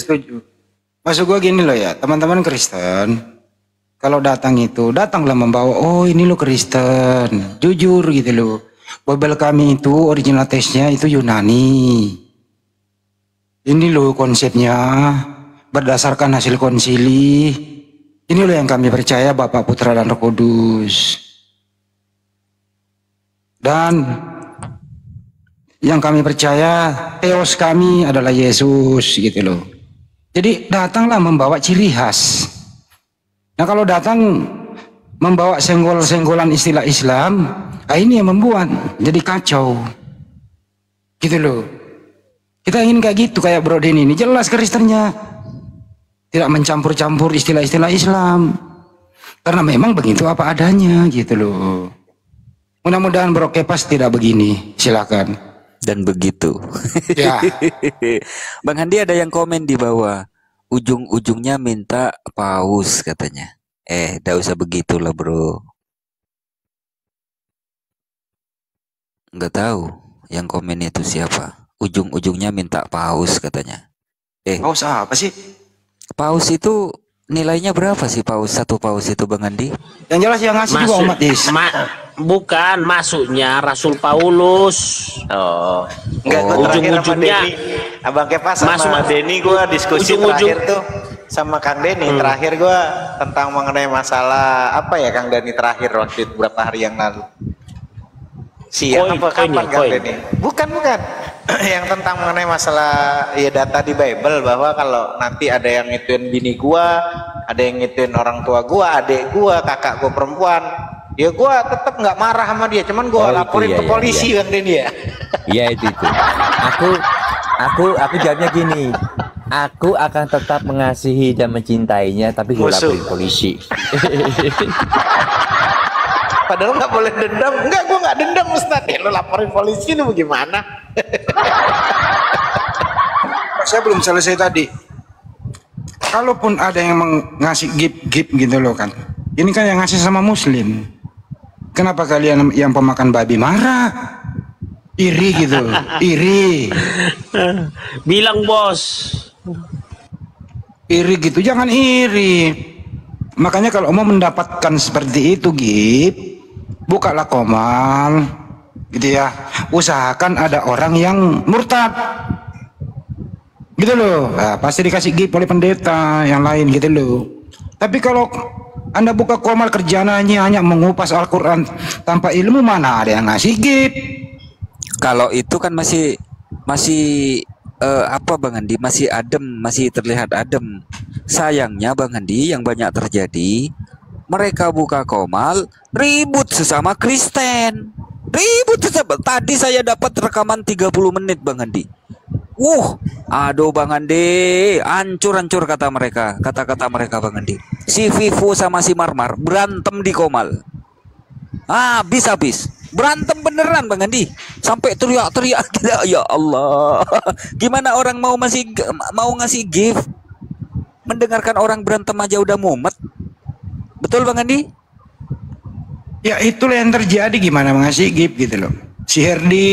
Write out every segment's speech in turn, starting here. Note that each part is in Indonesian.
setuju. Maksud gue gini loh ya, teman-teman Kristen, kalau datang itu, datanglah membawa, oh ini lo Kristen, jujur gitu loh. Bible kami itu original teksnya itu Yunani. Ini loh konsepnya, berdasarkan hasil konsili. Ini loh yang kami percaya Bapa, Putra, dan Roh Kudus. Dan yang kami percaya, teos kami adalah Yesus gitu loh. Jadi datanglah membawa ciri khas. Nah kalau datang membawa senggol-senggolan istilah Islam, ini yang membuat jadi kacau. Gitu loh. Kita ingin kayak gitu, kayak Bro Denny ini. Jelas Kristennya. Tidak mencampur-campur istilah-istilah Islam. Karena memang begitu apa adanya gitu loh. Mudah-mudahan Bro Kepas tidak begini. Silakan. Dan begitu. Ya. Bang Handi ada yang komen di bawah. Ujung-ujungnya minta paus katanya. Nggak usah begitulah bro. Nggak tahu yang komen itu siapa. Ujung-ujungnya minta paus katanya. Paus apa sih? Paus itu nilainya berapa sih paus? Satu paus itu Bang Andi? Yang jelas yang ngasih juga umat Yesus. Bukan, masuknya Rasul Paulus. Oh, enggak, gue terakhir sama Denny, Abang Kepas sama Denny gue diskusi terakhir tuh sama Kang Denny. Terakhir gue tentang mengenai masalah apa ya Kang Denny terakhir waktu itu beberapa hari yang lalu. Siang apa kapan Kang Denny? Bukan. Yang tentang mengenai masalah ya data di Bible bahwa kalau nanti ada yang ngituin bini gue, ada yang ngituin orang tua gue, adik gue, kakak gue perempuan. Ya gue tetap nggak marah sama dia, cuman gue laporin ke polisi Bang Denny ya. Iya itu. Aku jawabnya gini. Aku akan tetap mengasihi dan mencintainya, tapi gue laporin polisi. Padahal nggak boleh dendam. Enggak, gue nggak dendam Ustaz. Lo laporin polisi ini bagaimana? Saya belum selesai tadi. Kalaupun ada yang ngasih gift gitu loh kan. Ini kan yang ngasih sama Muslim. Kenapa kalian yang pemakan babi marah? Iri gitu, iri. Bilang bos. Iri gitu, jangan iri. Makanya kalau mau mendapatkan seperti itu, bukalah Komal, gitu ya. Usahakan ada orang yang murtad, gitu loh. Nah, pasti dikasih gift oleh pendeta yang lain, gitu loh. Tapi kalau Anda buka Komal kerjaannya hanya mengupas Al-Quran tanpa ilmu, mana ada yang ngasih gift? Kalau itu kan masih apa Bang Andi, masih adem, masih terlihat adem. Sayangnya Bang Andi yang banyak terjadi, mereka buka Komal ribut sesama Kristen. Ribut sesama. Tadi saya dapat rekaman 30 menit Bang Andi. Aduh Bang Andi, hancur-hancur kata mereka. Kata-kata mereka Bang Andi. Si Vivo sama si Marmar berantem di Komal. Habis-habis. Berantem beneran Bang Andi. Sampai teriak-teriak gitu. Ya Allah. Gimana orang mau ngasih gift? Mendengarkan orang berantem aja udah mumet. Betul Bang Andi? Ya itulah yang terjadi, gimana ngasih gift gitu loh. Si Herdi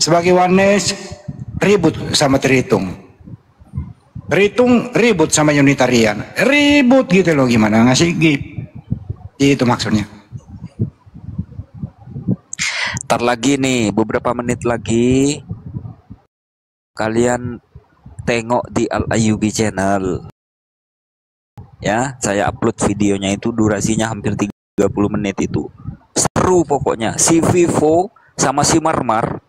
sebagai Wanes ribut sama Teritung. Teritung ribut sama Unitarian. Ribut gitu loh, gimana ngasih gift. Itu maksudnya. Ntar lagi nih, beberapa menit lagi kalian tengok di Al-Ayyubi channel. Ya, saya upload videonya itu durasinya hampir 30 menit itu. Seru pokoknya. Si Vivo sama si Marmar.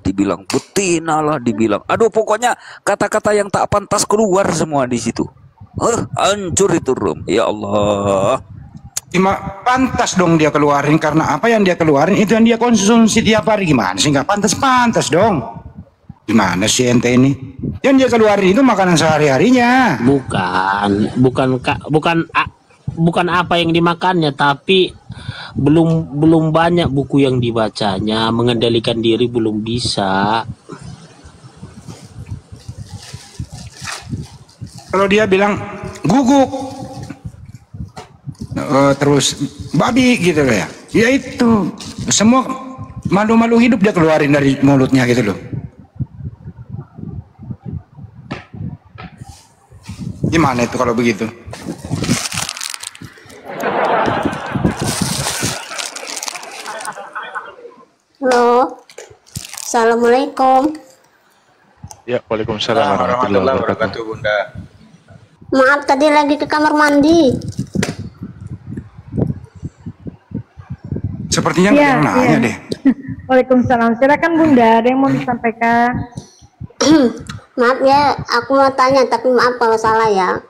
Dibilang betina lah, dibilang. Aduh, pokoknya kata-kata yang tak pantas keluar semua di situ. Hancur itu room. Ya Allah. Pantas dong dia keluarin, karena apa yang dia keluarin itu yang dia konsumsi tiap hari. Gimana sih, nggak pantas dong. Gimana sih ente ini? Yang dia keluarin itu makanan sehari-harinya. Bukan apa yang dimakannya, tapi belum banyak buku yang dibacanya. Mengendalikan diri belum bisa. Kalau dia bilang guguk, terus babi gitu loh ya. Ya itu semua malu-malu hidup dia keluarin dari mulutnya gitu loh. Gimana itu kalau begitu? Halo, assalamualaikum. Ya, waalaikumsalam warahmatullahi wabarakatuh, Bunda. Maaf tadi lagi ke kamar mandi. Sepertinya nggak ada yang nanya deh. Waalaikumsalam. Silakan Bunda, ada yang mau disampaikan? Maaf ya, aku mau tanya tapi maaf kalau salah ya.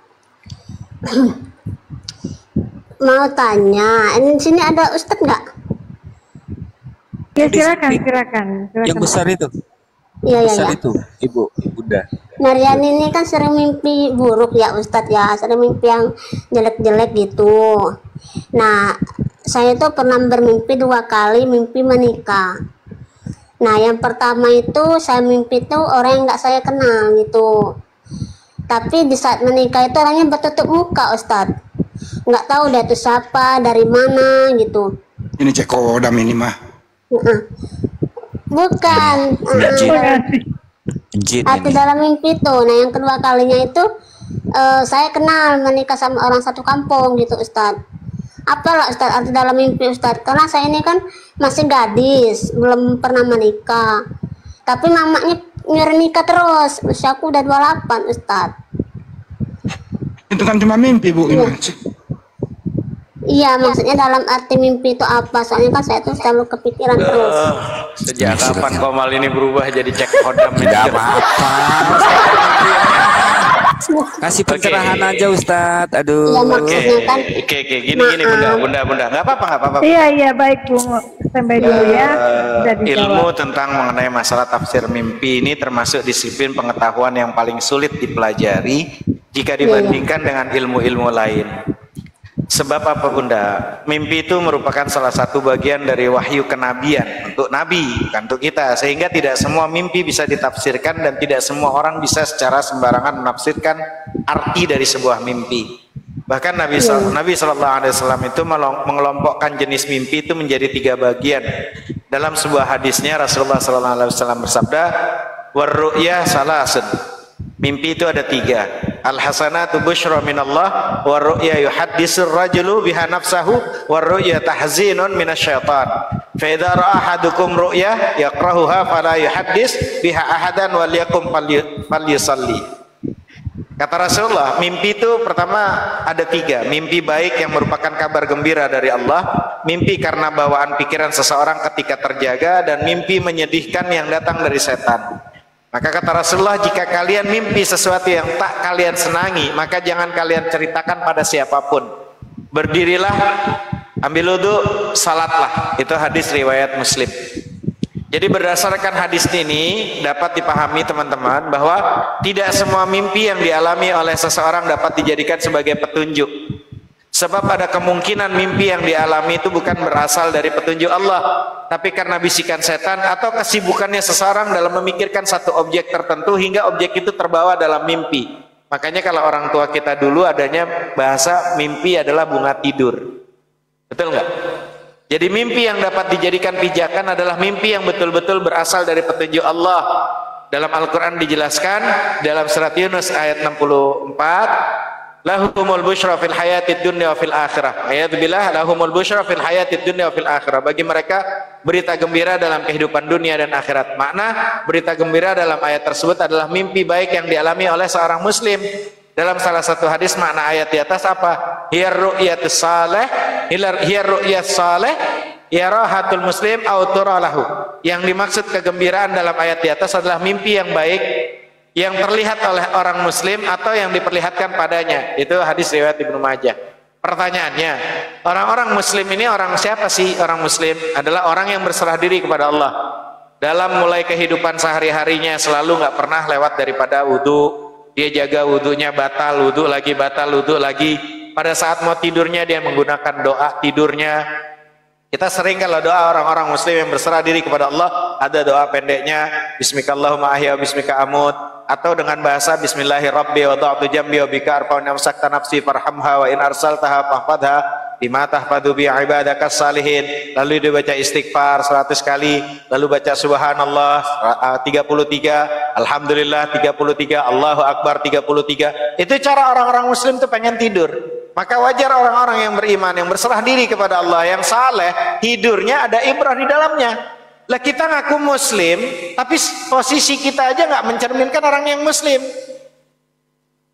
Mau tanya, ini sini ada Ustadz nggak? Ya silakan. Yang besar itu. Iya Besar ya. itu, Ibu Bunda. Marian ini kan sering mimpi buruk ya Ustadz ya, sering mimpi yang jelek-jelek gitu. Nah, saya tuh pernah bermimpi 2 kali mimpi menikah. Nah, yang pertama itu saya mimpi tuh orang yang nggak saya kenal gitu. Tapi di saat menikah itu orangnya bertutup muka Ustadz. Nggak tahu dia itu siapa, dari mana gitu. Ini cek kodam ini mah. Bukan. Jin Arti ini. dalam mimpi itu. Nah, yang kedua kalinya itu saya kenal menikah sama orang satu kampung gitu Ustadz. Apalah Ustadz arti dalam mimpi Ustadz? Karena saya ini kan masih gadis, belum pernah menikah. Tapi mamanya nyuruh nikah terus. Usiaku udah 28 Ustadz. Itu kan cuma mimpi Bu. Gimana sih? Iya, maksudnya dalam arti mimpi itu apa? Soalnya kan saya tuh selalu kepikiran terus. Sejak kapan Komal ini berubah jadi cek kodam? Tidak apa-apa. Kasih pencerahan aja Ustadz. Aduh. Iya, maksudnya kan. Oke, gini Bunda, nggak apa-apa. Iya, baik Bu. Sampai dulu ya. Sudah dijawab. Ilmu tentang mengenai masalah tafsir mimpi ini termasuk disiplin pengetahuan yang paling sulit dipelajari jika dibandingkan dengan ilmu-ilmu lain. Sebab apa Bunda? Mimpi itu merupakan salah satu bagian dari wahyu kenabian untuk nabi, bukan untuk kita. Sehingga tidak semua mimpi bisa ditafsirkan dan tidak semua orang bisa secara sembarangan menafsirkan arti dari sebuah mimpi. Bahkan Nabi SAW itu mengelompokkan jenis mimpi itu menjadi 3 bagian. Dalam sebuah hadisnya Rasulullah SAW bersabda, "War-ru'ya salasun." Mimpi itu ada 3. Al-hasanatu busyra minallah, wa ru'ya yuhaddisur rajulu biha nafsahu, wa ru'ya tahzinun minasyaitan. Fa idza ra'a ahadukum ru'ya yakrahuha fala yuhaddis biha ahadan wal yakum falyusalli. Kata Rasulullah, mimpi itu pertama ada 3. Mimpi baik yang merupakan kabar gembira dari Allah, mimpi karena bawaan pikiran seseorang ketika terjaga, dan mimpi menyedihkan yang datang dari setan. Maka kata Rasulullah, jika kalian mimpi sesuatu yang tak kalian senangi, maka jangan kalian ceritakan pada siapapun. Berdirilah, ambil wudhu, salatlah. Itu hadis riwayat Muslim. Jadi berdasarkan hadis ini dapat dipahami teman-teman bahwa tidak semua mimpi yang dialami oleh seseorang dapat dijadikan sebagai petunjuk. Sebab ada kemungkinan mimpi yang dialami itu bukan berasal dari petunjuk Allah, tapi karena bisikan setan atau kesibukannya seseorang dalam memikirkan satu objek tertentu hingga objek itu terbawa dalam mimpi. Makanya kalau orang tua kita dulu adanya bahasa mimpi adalah bunga tidur. Betul nggak? Jadi mimpi yang dapat dijadikan pijakan adalah mimpi yang betul-betul berasal dari petunjuk Allah. Dalam Al-Quran dijelaskan dalam surat Yunus ayat 64, lahumul busyra fil hayatid dunya wa fil akhirah. Ayat billah lahumul busyra fil hayatid dunya wa fil akhirah. Bagi mereka berita gembira dalam kehidupan dunia dan akhirat. Makna berita gembira dalam ayat tersebut adalah mimpi baik yang dialami oleh seorang muslim. Dalam salah satu hadis makna ayat di atas apa? Hiya ru'yatus salih, hiya ru'yas salih, yarahatul muslim au turalahu. Yang dimaksud kegembiraan dalam ayat di atas adalah mimpi yang baik yang terlihat oleh orang muslim atau yang diperlihatkan padanya. Itu hadis riwayat Ibnu Majah. Pertanyaannya, orang-orang muslim ini orang siapa sih? Orang muslim adalah orang yang berserah diri kepada Allah. Dalam mulai kehidupan sehari-harinya selalu nggak pernah lewat daripada wudhu. Dia jaga wudhunya, batal wudhu lagi, batal wudhu lagi. Pada saat mau tidurnya dia menggunakan doa tidurnya. Kita sering kalau doa orang-orang muslim yang berserah diri kepada Allah, ada doa pendeknya Bismikallahumma ahya wa bismika amut, atau dengan bahasa Bismillahirrabbi wa ta'atu jambi wa bika arfa'un amsakta nafsi farhamha wa in arsaltaha fahfadha bima tahfadzu bi ibadakas salihin, lalu dia baca istighfar 100 kali, lalu baca subhanallah 33, alhamdulillah 33, Allahu akbar 33. Itu cara orang-orang muslim tuh pengen tidur. Maka wajar orang-orang yang beriman, yang berserah diri kepada Allah, yang saleh, tidurnya ada ibrah di dalamnya. Lah kita ngaku muslim, tapi posisi kita aja nggak mencerminkan orang yang muslim.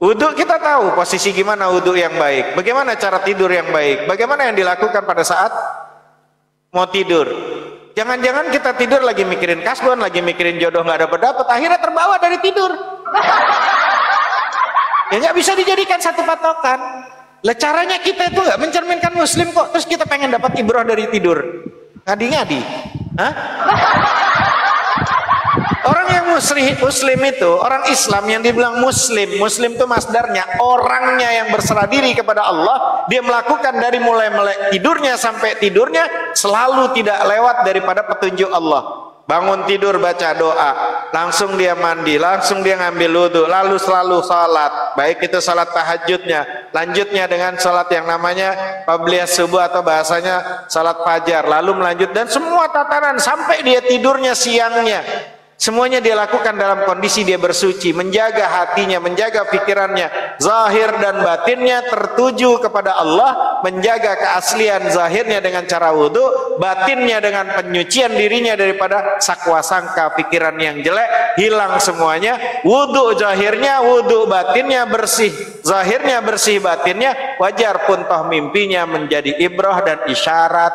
Wudhu kita tahu posisi gimana wudhu yang baik, bagaimana cara tidur yang baik, bagaimana yang dilakukan pada saat mau tidur. Jangan-jangan kita tidur lagi mikirin kasbon, lagi mikirin jodoh nggak dapat, akhirnya terbawa dari tidur. Ya nggak bisa dijadikan satu patokan. Lah caranya kita itu nggak mencerminkan muslim kok, terus kita pengen dapat ibrah dari tidur. Ngadi-ngadi. Hah? Orang yang muslim itu, orang Islam yang dibilang muslim itu masdarnya, orangnya yang berserah diri kepada Allah, dia melakukan dari mulai tidurnya sampai tidurnya selalu tidak lewat daripada petunjuk Allah. Bangun tidur baca doa, langsung dia mandi, langsung dia ngambil wudhu, lalu selalu salat, baik itu salat tahajudnya, lanjutnya dengan salat yang namanya qabliyah subuh atau bahasanya salat fajar, lalu melanjut, dan semua tatanan sampai dia tidurnya siangnya, semuanya dia lakukan dalam kondisi dia bersuci, menjaga hatinya, menjaga pikirannya, zahir dan batinnya tertuju kepada Allah, menjaga keaslian zahirnya dengan cara wudhu, batinnya dengan penyucian dirinya daripada sakwa sangka, pikiran yang jelek, hilang semuanya. Wudhu zahirnya, wudhu batinnya bersih, zahirnya bersih, batinnya wajar pun toh mimpinya menjadi ibrah dan isyarat.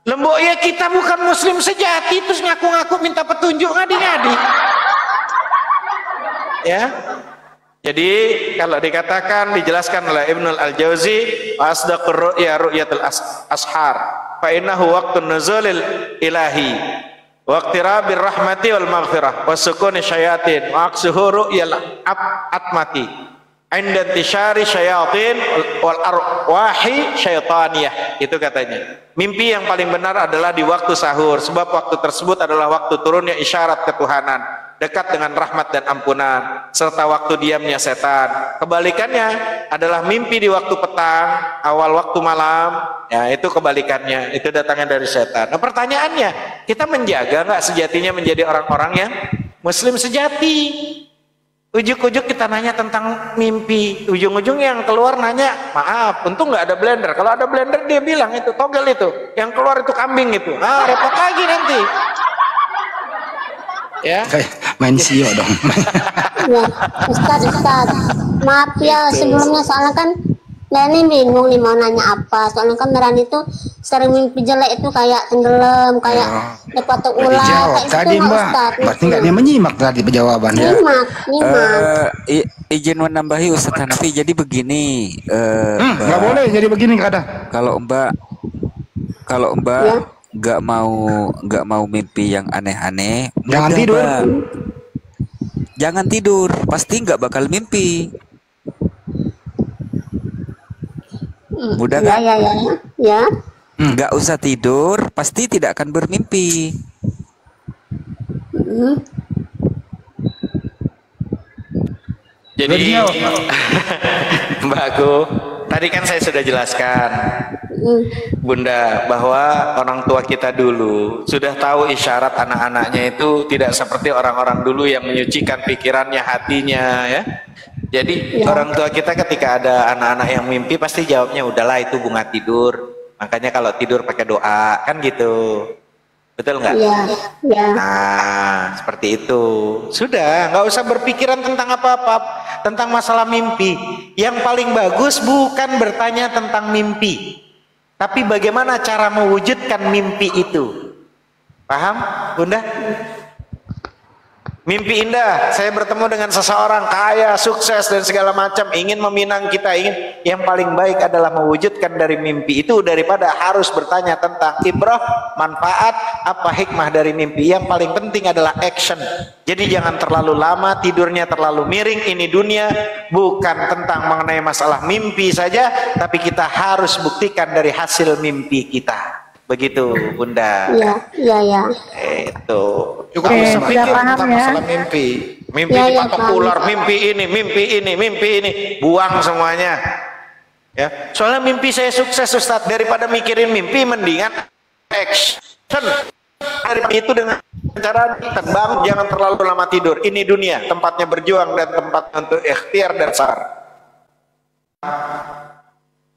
Lembok ya kita bukan muslim sejati terus ngaku-ngaku minta petunjuk, ngadi-ngadi. Ya. Jadi kalau dikatakan, dijelaskan oleh Ibnul Al-Jauzi, asdaqur ru'ya ru'yatul ashar, fa innahu waqtun nuzulil ilahi wa iqtirabir rahmati wal maghfirah wa sukuni syayatin wa aksuhu ru'yal atmati inda intisyari syayatin wal arwahi syaitaniyah. Itu katanya. Mimpi yang paling benar adalah di waktu sahur, sebab waktu tersebut adalah waktu turunnya isyarat ketuhanan, dekat dengan rahmat dan ampunan, serta waktu diamnya setan. Kebalikannya adalah mimpi di waktu petang, awal waktu malam, ya itu kebalikannya, itu datangnya dari setan. Nah pertanyaannya, kita menjaga nggak sejatinya menjadi orang-orang yang muslim sejati? Ujuk-ujuk kita nanya tentang mimpi, ujung-ujung yang keluar nanya, maaf, untung nggak ada blender. Kalau ada blender dia bilang itu togel itu, yang keluar itu kambing itu. Ah, repot lagi nanti. Ya. Main sio dong. Ya, Ustaz, maaf ya sebelumnya soalnya kan Dani bingung nih mau nanya apa, soalnya kan Merani itu sering mimpi jelek itu kayak tenggelam, kayak dapat ular, kayak tadi itu Mbak, Ustaz. berarti nggak dia menyimak tadi jawabannya. Nyimak. Izin menambahi Ustaz Hanafi, jadi begini. Nggak boleh jadi begini nggak ada. Kalau Mbak Ya. nggak mau mimpi yang aneh-aneh, Jangan mudah, tidur. Mbak. Jangan tidur, pasti nggak bakal mimpi. Mudah kan? Ya. Nggak usah tidur, pasti tidak akan bermimpi. Jadi Mbak Aku, tadi kan saya sudah jelaskan, Bunda, bahwa orang tua kita dulu sudah tahu isyarat anak-anaknya itu tidak seperti orang-orang dulu yang menyucikan pikirannya, hatinya, ya. Jadi orang tua kita ketika ada anak-anak yang mimpi pasti jawabnya udahlah itu bunga tidur. Makanya kalau tidur pakai doa, kan gitu. Betul nggak? Iya. Nah, seperti itu. Sudah, nggak usah berpikiran tentang apa-apa, tentang masalah mimpi. Yang paling bagus bukan bertanya tentang mimpi, tapi bagaimana cara mewujudkan mimpi itu. Paham, Bunda? Mimpi indah, saya bertemu dengan seseorang kaya, sukses dan segala macam, ingin meminang kita, yang paling baik adalah mewujudkan dari mimpi itu daripada harus bertanya tentang ibrah, manfaat, apa hikmah dari mimpi. Yang paling penting adalah action. Jadi jangan terlalu lama tidurnya, terlalu miring. Ini dunia bukan tentang mengenai masalah mimpi saja, tapi kita harus buktikan dari hasil mimpi kita. Begitu, Bunda. Iya. Itu. Juga Oke, bisa sudah mikir paham tentang ya. masalah mimpi. Mimpi Ya, dipatok paham. ular, mimpi ini. Buang semuanya. Ya, soalnya mimpi saya sukses Ustadz, daripada mikirin mimpi mendingan action. Daripada itu dengan cara terbang, jangan terlalu lama tidur. Ini dunia, tempatnya berjuang dan tempat untuk ikhtiar dan sabar.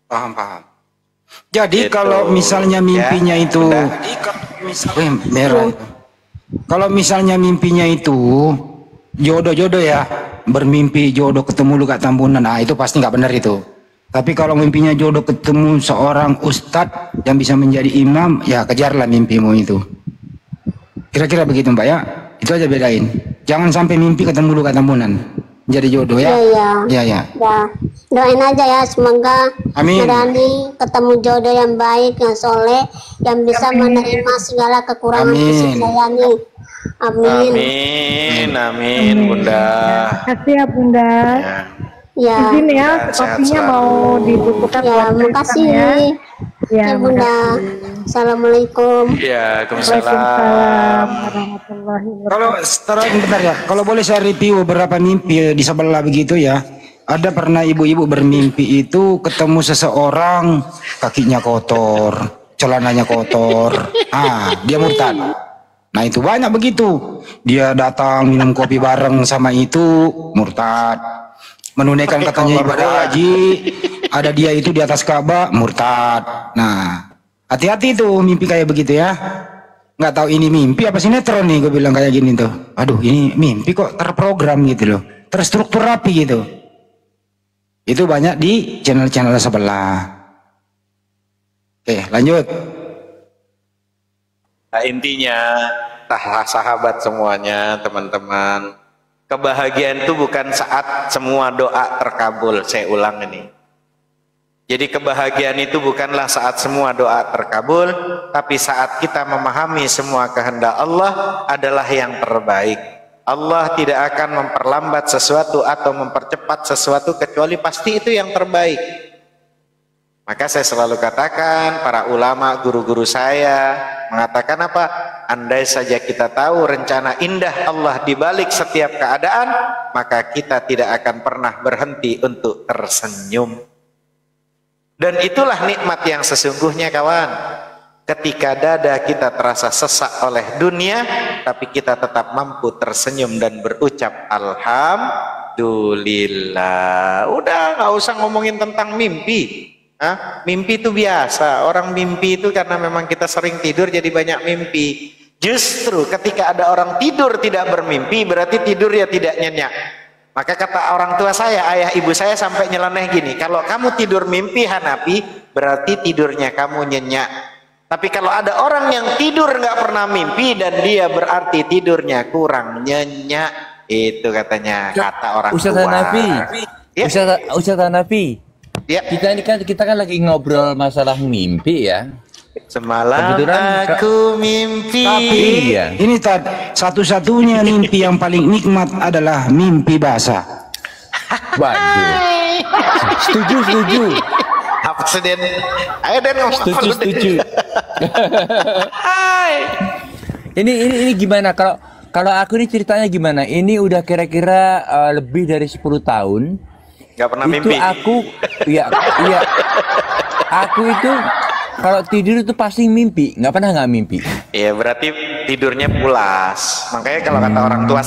Paham. Jadi kalau misalnya mimpinya itu merah. Kalau misalnya mimpinya itu jodoh-jodoh ya, bermimpi jodoh ketemu lu kat Tambunan, nah itu pasti nggak benar itu. Tapi kalau mimpinya jodoh ketemu seorang ustadz yang bisa menjadi imam, ya kejarlah mimpimu itu. Kira-kira begitu Mbak ya. Itu aja bedain. Jangan sampai mimpi ketemu lu kat Tambunan. Jadi jodoh ya. Iya. Ya. Doain aja ya, semoga Amin. Dani ketemu jodoh yang baik, yang soleh, yang bisa menerima segala kekurangan fisik saya nih. Amin Bunda. Kasih ya Bunda. Ya. Izin ya, kopinya mau dibutuhkan. Ya, makasih. Ya Bunda. Assalamualaikum. Waalaikumsalam. Kalau bentar ya, kalau boleh saya review beberapa mimpi di sebelah begitu ya. Ada pernah ibu-ibu bermimpi itu ketemu seseorang kakinya kotor, celananya kotor. Dia murtad. Nah itu banyak begitu. Dia datang minum kopi bareng sama itu murtad. Menunaikan katanya ibadah haji, ada dia itu di atas Ka'bah murtad. Nah hati-hati tuh mimpi kayak begitu ya. Nggak tahu ini mimpi apa sinetron nih, gue bilang kayak gini tuh. Aduh ini mimpi kok terprogram gitu loh, terstruktur rapi gitu. Itu banyak di channel-channel sebelah. Oke lanjut. Nah, intinya sahabat semuanya, teman-teman, kebahagiaan itu bukan saat semua doa terkabul. Saya ulang ini. Jadi kebahagiaan itu bukanlah saat semua doa terkabul, tapi saat kita memahami semua kehendak Allah adalah yang terbaik. Allah tidak akan memperlambat sesuatu atau mempercepat sesuatu kecuali pasti itu yang terbaik. Maka saya selalu katakan, para ulama, guru-guru saya mengatakan apa? Andai saja kita tahu rencana indah Allah di balik setiap keadaan, maka kita tidak akan pernah berhenti untuk tersenyum. Dan itulah nikmat yang sesungguhnya kawan. Ketika dada kita terasa sesak oleh dunia, tapi kita tetap mampu tersenyum dan berucap Alhamdulillah. Udah nggak usah ngomongin tentang mimpi. Mimpi itu biasa. Orang mimpi itu karena memang kita sering tidur jadi banyak mimpi. Justru ketika ada orang tidur tidak bermimpi, berarti tidur ya tidak nyenyak. Maka kata orang tua saya, ayah ibu saya sampai nyeleneh gini, kalau kamu tidur mimpi Hanafi, berarti tidurnya kamu nyenyak. Tapi kalau ada orang yang tidur nggak pernah mimpi dan dia berarti tidurnya kurang nyenyak, itu katanya kata orang Ustaz tua. Hanafi, Ya. Ustaz Hanafi, Ya. kita kan lagi ngobrol masalah mimpi ya. Semalam Kebetulan, aku mimpi. Tapi Ini satu-satunya mimpi yang paling nikmat adalah mimpi basah. waduh. Setuju. Apa sih Den? Ayo Den ngomong apa lu, Den? Setuju. Ini gimana kalau aku ini ceritanya gimana? Ini udah kira-kira lebih dari 10 tahun. Gak pernah Itu mimpi. iya. Aku itu kalau tidur itu pasti mimpi, nggak mimpi. Iya berarti tidurnya pulas. Makanya kalau kata orang tua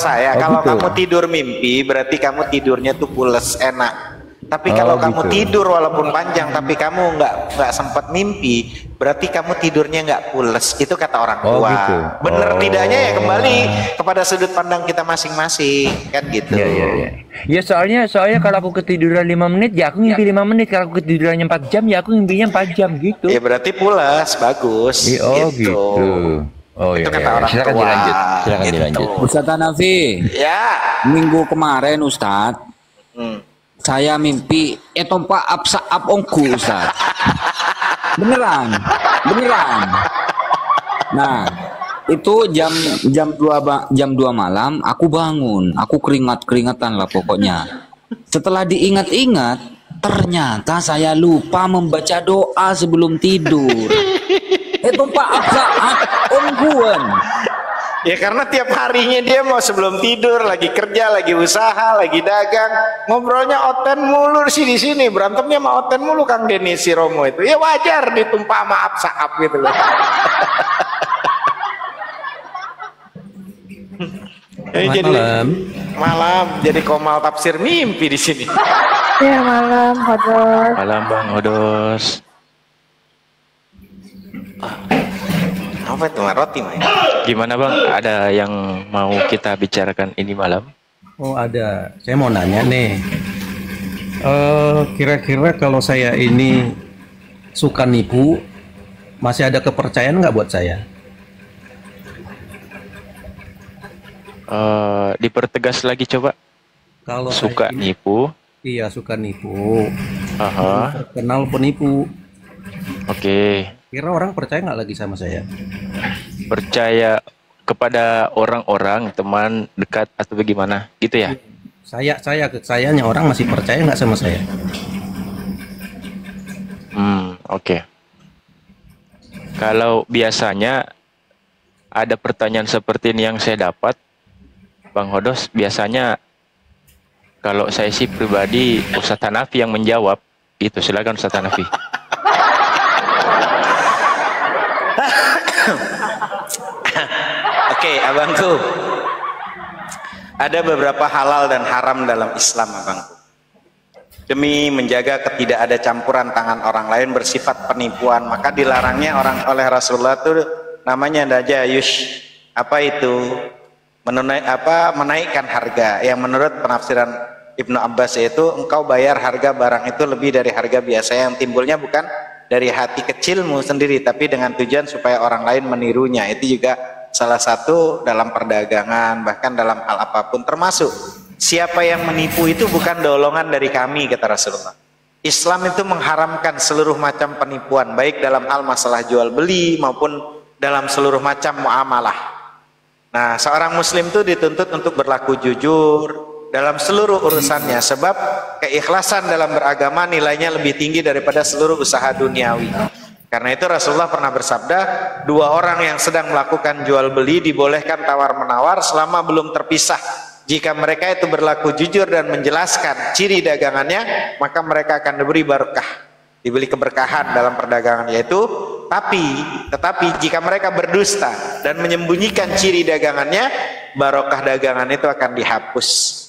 saya, kalau gitu. kamu tidur mimpi berarti kamu tidurnya tuh pulas, enak. Tapi kalau kamu gitu. tidur walaupun panjang tapi kamu nggak sempat mimpi, berarti kamu tidurnya nggak pulas. Itu kata orang tua. Gitu. Bener tidaknya ya kembali kepada sudut pandang kita masing-masing, kan gitu. Iya. Ya soalnya kalau aku ketiduran 5 menit ya aku ngimpi 5 menit. Kalau aku ketidurannya 4 jam ya aku ngimpinya 4 jam gitu. Ya berarti pulas, bagus. Gitu. Oh Itu iya. kata orang Silakan tua. Silakan Gitu. dilanjut. Ustaz Hanafi, Ya. minggu kemarin Ustaz, saya mimpi tompa apsa ongku Ustaz. Beneran. Nah, itu jam 2 malam aku bangun, aku keringat-keringatan lah pokoknya. Setelah diingat-ingat, ternyata saya lupa membaca doa sebelum tidur. Tompa apsa ongkuan. Ya karena tiap harinya dia mau sebelum tidur lagi kerja, lagi usaha, lagi dagang, ngobrolnya oten mulu sih di sini, berantemnya sama oten mulu Kang Denny si Romo itu. Ya wajar ditumpah maaf saap gitu loh. Malam jadi komal tafsir mimpi di sini. Ya malam, Hodos. Malam Bang Hodos. Apa itu roti main? Gimana Bang? Ada yang mau kita bicarakan ini malam? Oh ada. Saya mau nanya nih. Kira-kira kalau saya ini suka nipu, masih ada kepercayaan nggak buat saya? Dipertegas lagi coba. Kalau suka ini, nipu. Iya suka nipu. Aha. Terkenal penipu. Oke. Kira orang percaya nggak lagi sama saya? Percaya kepada orang-orang, teman dekat atau bagaimana? Gitu ya? Sayanya orang masih percaya nggak sama saya? Oke. Kalau biasanya ada pertanyaan seperti ini yang saya dapat, Bang Hodos, biasanya kalau saya sih pribadi Ustadz Hanafi yang menjawab. Itu silakan Ustadz Hanafi. Oke, abangku. Ada beberapa halal dan haram dalam Islam, abangku. Demi menjaga tidak ada campuran tangan orang lain bersifat penipuan, maka dilarangnya orang oleh Rasulullah itu namanya dajayush. Apa itu? Menaikkan harga. Yang menurut penafsiran Ibnu Abbas yaitu engkau bayar harga barang itu lebih dari harga biasa, yang timbulnya bukan dari hati kecilmu sendiri tapi dengan tujuan supaya orang lain menirunya. Itu juga salah satu dalam perdagangan, bahkan dalam hal apapun, termasuk siapa yang menipu itu bukan dolongan dari kami, kata Rasulullah. Islam itu mengharamkan seluruh macam penipuan, baik dalam hal masalah jual beli maupun dalam seluruh macam muamalah. Nah, seorang muslim itu dituntut untuk berlaku jujur dalam seluruh urusannya, sebab keikhlasan dalam beragama nilainya lebih tinggi daripada seluruh usaha duniawi. Karena itu Rasulullah pernah bersabda, dua orang yang sedang melakukan jual beli dibolehkan tawar menawar selama belum terpisah. Jika mereka itu berlaku jujur dan menjelaskan ciri dagangannya, maka mereka akan diberi berkah, diberi keberkahan dalam perdagangan, yaitu tetapi jika mereka berdusta dan menyembunyikan ciri dagangannya, barokah dagangan itu akan dihapus.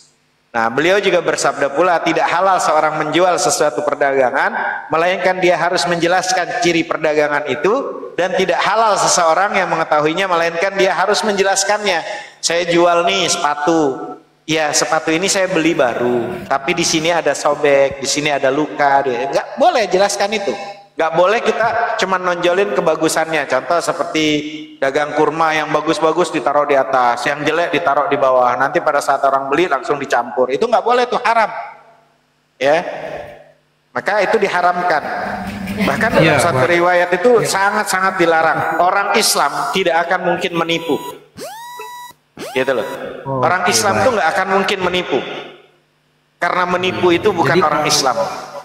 Nah, beliau juga bersabda pula, tidak halal seorang menjual sesuatu perdagangan melainkan dia harus menjelaskan ciri perdagangan itu, dan tidak halal seseorang yang mengetahuinya melainkan dia harus menjelaskannya. Saya jual nih sepatu. Ya, sepatu ini saya beli baru, tapi di sini ada sobek, di sini ada luka. Nggak boleh jelaskan itu. Nggak boleh kita cuma nonjolin kebagusannya. Contoh seperti dagang kurma, yang bagus-bagus ditaruh di atas, yang jelek ditaruh di bawah. Nanti pada saat orang beli langsung dicampur. Itu nggak boleh, itu haram. Ya, maka itu diharamkan. Bahkan dalam satu riwayat itu sangat-sangat dilarang. Orang Islam tidak akan mungkin menipu. Gitu loh. Orang Islam tuh nggak akan mungkin menipu. Karena menipu itu bukan orang Islam.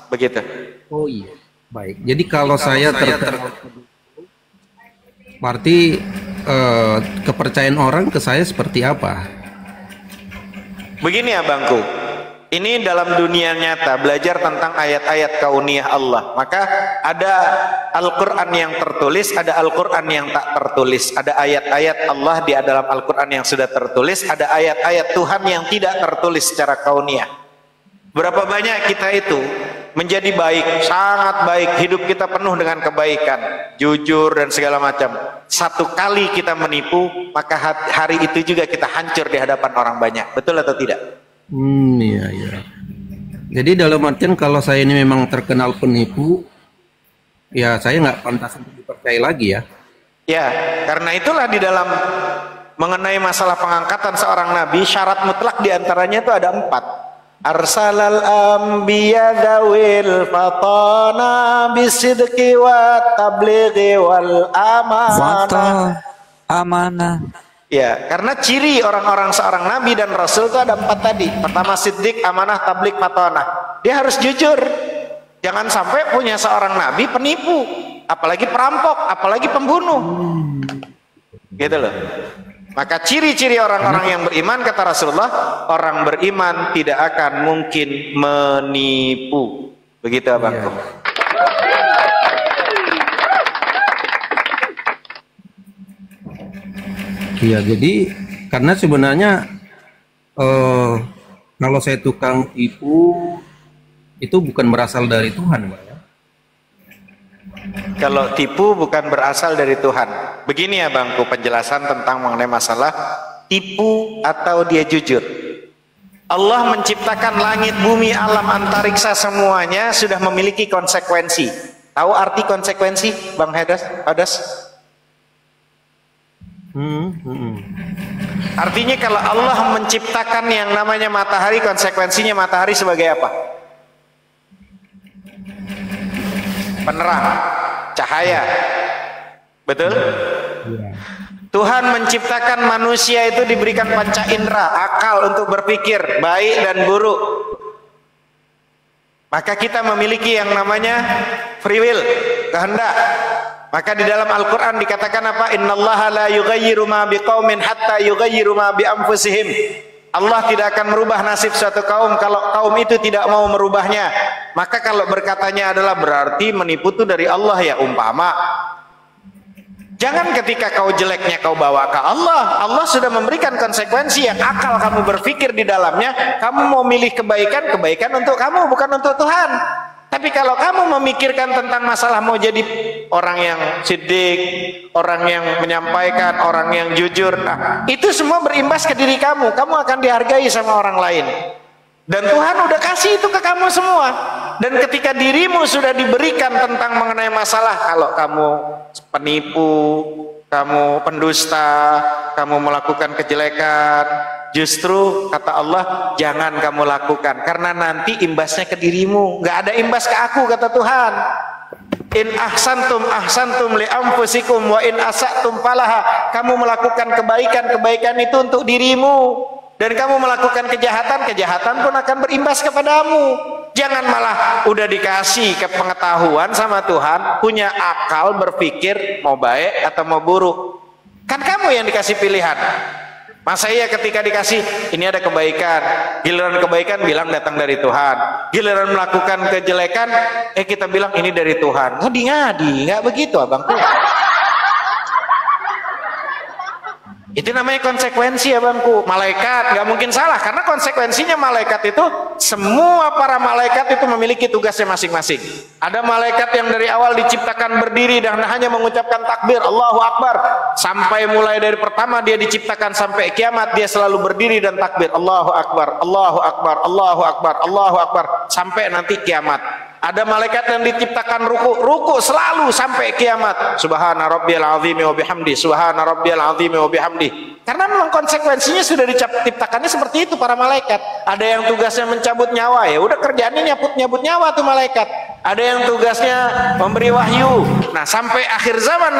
Begitu. Oh iya. Baik, jadi kalau saya berarti kepercayaan orang ke saya seperti apa? Begini abangku, ini dalam dunia nyata belajar tentang ayat-ayat kauniyah Allah. Maka ada Al-Quran yang tertulis, ada Al-Quran yang tak tertulis. Ada ayat-ayat Allah di dalam Al-Quran yang sudah tertulis, ada ayat-ayat Tuhan yang tidak tertulis secara kauniyah. Berapa banyak kita itu menjadi baik, sangat baik, hidup kita penuh dengan kebaikan, jujur dan segala macam. Satu kali kita menipu, maka hari itu juga kita hancur di hadapan orang banyak. Betul atau tidak? Iya, iya. Jadi dalam artian kalau saya ini memang terkenal penipu, ya saya nggak pantas untuk dipercaya lagi ya. Ya, karena itulah di dalam mengenai masalah pengangkatan seorang nabi, syarat mutlak diantaranya itu ada 4. Arsalal anbiya dawil fatana bisidqi wa tablighi wal amanah. Ya, karena ciri orang-orang seorang nabi dan rasul itu ada 4 tadi. Pertama siddiq, amanah, tabligh, fatanah. Dia harus jujur. Jangan sampai punya seorang nabi penipu, apalagi perampok, apalagi pembunuh. Gitu loh. Maka ciri-ciri orang-orang yang beriman, kata Rasulullah, orang beriman tidak akan mungkin menipu. Begitu abangku. Iya, jadi karena sebenarnya kalau saya tukang tipu itu bukan berasal dari Tuhan, Pak, ya. Kalau tipu bukan berasal dari Tuhan. Begini ya bangku penjelasan tentang mengenai masalah tipu atau dia jujur. Allah menciptakan langit, bumi, alam, antariksa semuanya sudah memiliki konsekuensi. Tahu arti konsekuensi, Bang Hadas? Artinya kalau Allah menciptakan yang namanya matahari, konsekuensinya matahari sebagai apa? Penerang, cahaya. Betul? Tuhan menciptakan manusia itu diberikan panca indera, akal untuk berpikir baik dan buruk. Maka kita memiliki yang namanya free will, kehendak. Maka di dalam Al-Quran dikatakan apa? Innallaha la yughayyiru ma biqaumin hatta yughayyiru ma bi anfusihim. Allah tidak akan merubah nasib suatu kaum kalau kaum itu tidak mau merubahnya. Maka kalau berkatanya adalah berarti menipu itu dari Allah ya, umpama. Jangan ketika kau jeleknya kau bawa ke Allah. Allah sudah memberikan konsekuensi yang akal kamu berpikir di dalamnya. Kamu mau milih kebaikan, kebaikan untuk kamu, bukan untuk Tuhan. Tapi kalau kamu memikirkan tentang masalah mau jadi orang yang siddiq, orang yang menyampaikan, orang yang jujur, nah, itu semua berimbas ke diri kamu. Kamu akan dihargai sama orang lain. Dan Tuhan udah kasih itu ke kamu semua. Dan ketika dirimu sudah diberikan tentang mengenai masalah, kalau kamu penipu, kamu pendusta, kamu melakukan kejelekan, justru kata Allah jangan kamu lakukan, karena nanti imbasnya ke dirimu, nggak ada imbas ke aku, kata Tuhan. In ahsantum ahsantum li anfusikum wa in asatum falaha. Kamu melakukan kebaikan itu untuk dirimu, dan kamu melakukan kejahatan pun akan berimbas kepadamu. Jangan malah udah dikasih ke pengetahuan sama Tuhan, punya akal berpikir mau baik atau mau buruk. Kan kamu yang dikasih pilihan. Masa iya ketika dikasih ini ada kebaikan, giliran kebaikan bilang datang dari Tuhan, giliran melakukan kejelekan kita bilang ini dari Tuhan. Ngadi-ngadi, nggak begitu abangku. Itu namanya konsekuensi abangku. Malaikat nggak mungkin salah, karena konsekuensinya malaikat itu semua para malaikat itu memiliki tugasnya masing-masing. Ada malaikat yang dari awal diciptakan berdiri dan hanya mengucapkan takbir Allahu Akbar, sampai mulai dari pertama dia diciptakan sampai kiamat dia selalu berdiri dan takbir Allahu Akbar, Allahu Akbar, Allahu Akbar, Allahu Akbar sampai nanti kiamat. Ada malaikat yang diciptakan ruku selalu sampai kiamat. Subhana rabbiyal azim wa bihamdi, subhana rabbiyal azim wa bihamdi. Karena memang konsekuensinya sudah diciptakannya seperti itu para malaikat. Ada yang tugasnya mencabut nyawa, ya udah kerjaannya nyabut nyawa tuh malaikat. Ada yang tugasnya memberi wahyu. Nah, sampai akhir zaman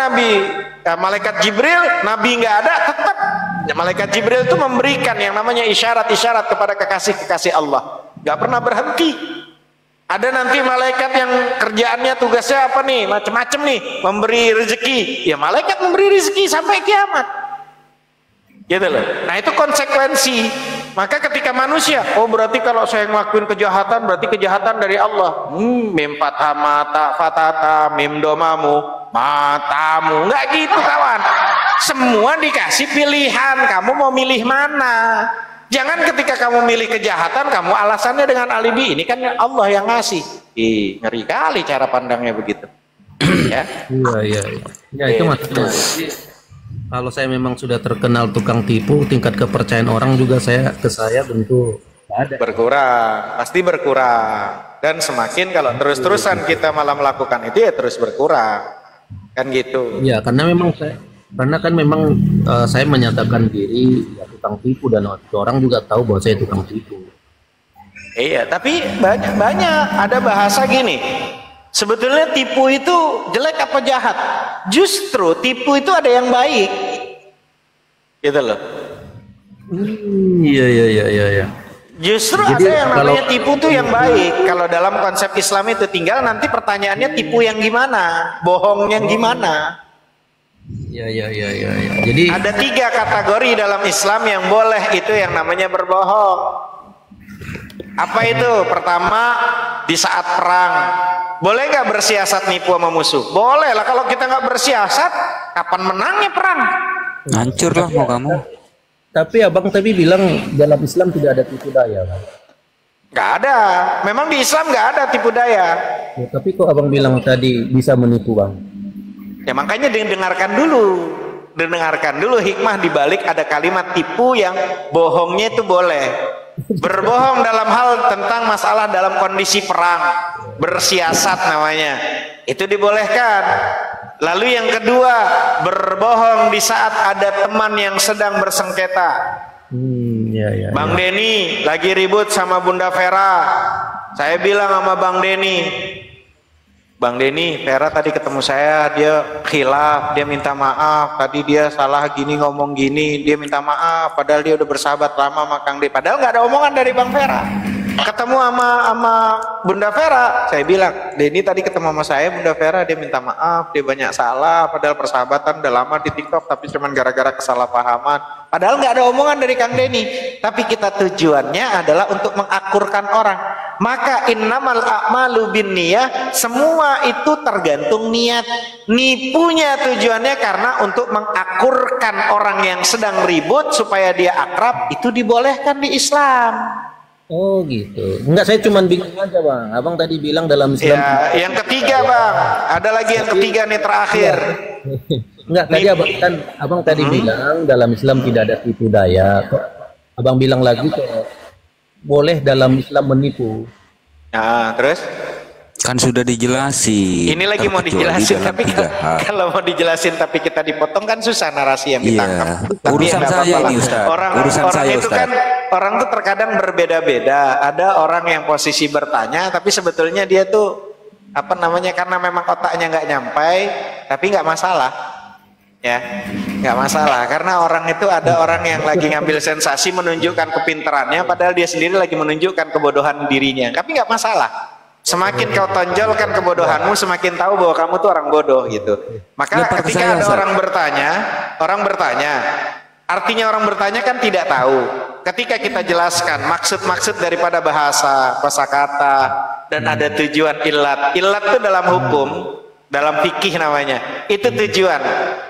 malaikat Jibril, Nabi nggak ada, tetap malaikat Jibril itu memberikan yang namanya isyarat-isyarat kepada kekasih-kekasih Allah. Nggak pernah berhenti. Ada nanti malaikat yang kerjaannya tugasnya apa nih, macam-macam nih, memberi rezeki. Ya malaikat memberi rezeki sampai kiamat. Gitu loh. Nah itu konsekuensi. Maka ketika manusia, oh berarti kalau saya ngelakuin kejahatan berarti kejahatan dari Allah. Mim fathah mata fatata mim domamu matamu. Enggak gitu kawan. Semua dikasih pilihan, kamu mau milih mana? Jangan ketika kamu milih kejahatan, kamu alasannya dengan alibi. Ini kan Allah yang ngasih. Ngeri kali cara pandangnya begitu. Ya. Iya. Ya itu maksudnya. Kalau saya memang sudah terkenal tukang tipu, tingkat kepercayaan orang juga ke saya tentu ada. Berkurang, pasti berkurang. Dan semakin kalau terus-terusan kita malah melakukan itu ya terus berkurang. Kan gitu. Iya, karena kan memang saya menyatakan diri ya, tukang tipu, dan orang juga tahu bahwa saya tukang tipu. Iya, tapi banyak ada bahasa gini. Sebetulnya tipu itu jelek apa jahat? Justru tipu itu ada yang baik. Gitu loh. Iya. Justru jadi, ada yang namanya tipu tuh yang baik. Kalau dalam konsep Islam itu tinggal nanti pertanyaannya tipu yang gimana? Bohong yang gimana? Ya. Jadi ada 3 kategori dalam Islam yang boleh, itu yang namanya berbohong. Apa itu? Pertama, di saat perang. Boleh nggak bersiasat nipu sama musuh? Boleh lah. Kalau kita nggak bersiasat, kapan menangnya perang? Hancur lah mau kamu. tapi abang tadi bilang dalam Islam tidak ada tipu daya, Bang. Nggak ada. Memang di Islam nggak ada tipu daya. Ya, tapi kok abang bilang tadi bisa menipu, Bang? Ya makanya dengarkan dulu. Dengarkan dulu hikmah dibalik ada kalimat tipu yang bohongnya itu boleh. Berbohong dalam hal tentang masalah dalam kondisi perang, bersiasat namanya, itu dibolehkan. Lalu yang kedua, berbohong di saat ada teman yang sedang bersengketa. Bang Denny lagi ribut sama Bunda Vera. Saya bilang sama Bang Denny, Bang Denny, Vera tadi ketemu saya, dia khilaf, dia minta maaf, tadi dia salah gini, ngomong gini, dia minta maaf, padahal dia udah bersahabat lama sama Kang Denny, padahal nggak ada omongan dari Bang Vera. Ketemu sama Bunda Vera, saya bilang, Denny tadi ketemu sama saya, Bunda Vera, dia minta maaf, dia banyak salah, padahal persahabatan udah lama di TikTok, tapi cuman gara-gara kesalahpahaman. Padahal nggak ada omongan dari Kang Denny, tapi kita tujuannya adalah untuk mengakurkan orang. Maka innamal a'malu binniyah, semua itu tergantung niat. Nipunya tujuannya karena untuk mengakurkan orang yang sedang ribut supaya dia akrab, itu dibolehkan di Islam. Oh gitu. Enggak, saya cuma bingung aja, Bang. Abang tadi bilang dalam Islam. Ya, yang ketiga, Bang. Ada lagi yang ketiga nih terakhir. Enggak, tadi abang tadi bilang dalam Islam tidak ada tipu daya. Kok abang bilang lagi kok boleh dalam Islam menipu. Nah, terus? Kan sudah dijelasin. Ini lagi mau dijelasin, tapi kalau mau dijelasin tapi kita dipotong kan susah narasi yang ditangkap. Tapi urusan saya ini, Ustaz. Orang saya, itu Ustaz. kan orang tuh terkadang berbeda-beda. Ada orang yang posisi bertanya, tapi sebetulnya dia tuh apa namanya, karena memang otaknya nggak nyampai, tapi nggak masalah. Ya, nggak masalah, karena orang itu ada orang yang lagi ngambil sensasi menunjukkan kepintarannya, padahal dia sendiri lagi menunjukkan kebodohan dirinya, tapi nggak masalah. Semakin kau tonjolkan kebodohanmu, semakin tahu bahwa kamu tuh orang bodoh gitu. Maka ketika ada orang bertanya, artinya orang bertanya kan tidak tahu. Ketika kita jelaskan maksud-maksud daripada bahasa, kosakata, dan ada tujuan ilat. Ilat itu dalam hukum, dalam fikih namanya, itu tujuan.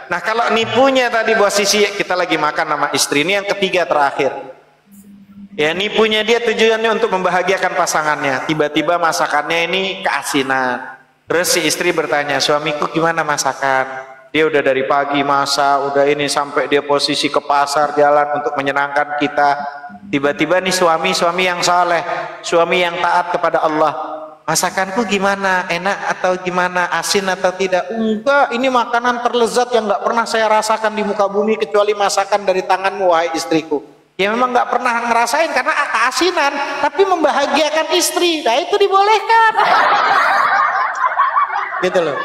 Nah kalau nipunya tadi posisi kita lagi makan sama istri, ini yang ketiga terakhir. Ya, nipunya dia tujuannya untuk membahagiakan pasangannya. Tiba-tiba masakannya ini keasinan. Terus si istri bertanya, suamiku gimana masakan? Dia udah dari pagi masak, udah ini sampai dia posisi ke pasar jalan untuk menyenangkan kita. Tiba-tiba nih suami yang saleh, suami yang taat kepada Allah. Masakanku gimana? Enak atau gimana? Asin atau tidak? Enggak, ini makanan terlezat yang nggak pernah saya rasakan di muka bumi kecuali masakan dari tanganmu, wahai istriku. Ya memang nggak pernah ngerasain karena keasinan, tapi membahagiakan istri, nah itu dibolehkan. Gitu loh.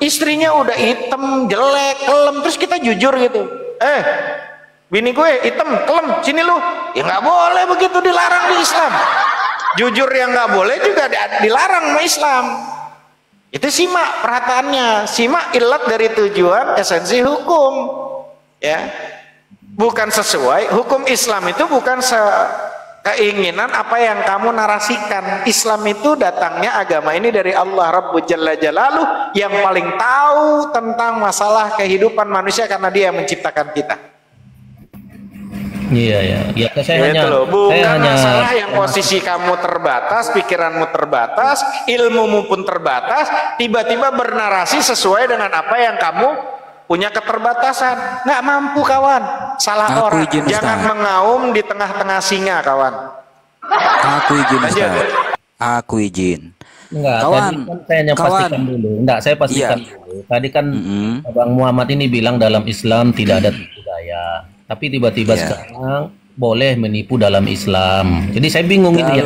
Istrinya udah hitam, jelek, kelem, terus kita jujur gitu. Bini gue hitam, kelem, sini lu. Ya nggak boleh begitu, dilarang di Islam. Jujur yang nggak boleh juga dilarang sama Islam. Itu simak perhatiannya, simak ilat dari tujuan esensi hukum. Ya. Bukan sesuai hukum Islam itu, bukan keinginan apa yang kamu narasikan. Islam itu datangnya agama ini dari Allah Rabbul Jalla Jalaluh yang paling tahu tentang masalah kehidupan manusia karena dia yang menciptakan kita. Iya. Saya hanya bukan masalah yang posisi kamu terbatas, pikiranmu terbatas, ilmumu pun terbatas, tiba-tiba bernarasi sesuai dengan apa yang kamu punya keterbatasan. Nggak mampu kawan, salah orang. Jangan mengaum di tengah-tengah singa kawan. Aku izin, Ustaz. Aku izin. Enggak, kawan, tadi kan saya hanya pastikan dulu. Enggak, saya pastikan dulu. Tadi kan Bang Muhammad ini bilang dalam Islam tidak ada tipu daya. Tapi tiba-tiba sekarang boleh menipu dalam Islam. Jadi saya bingung ini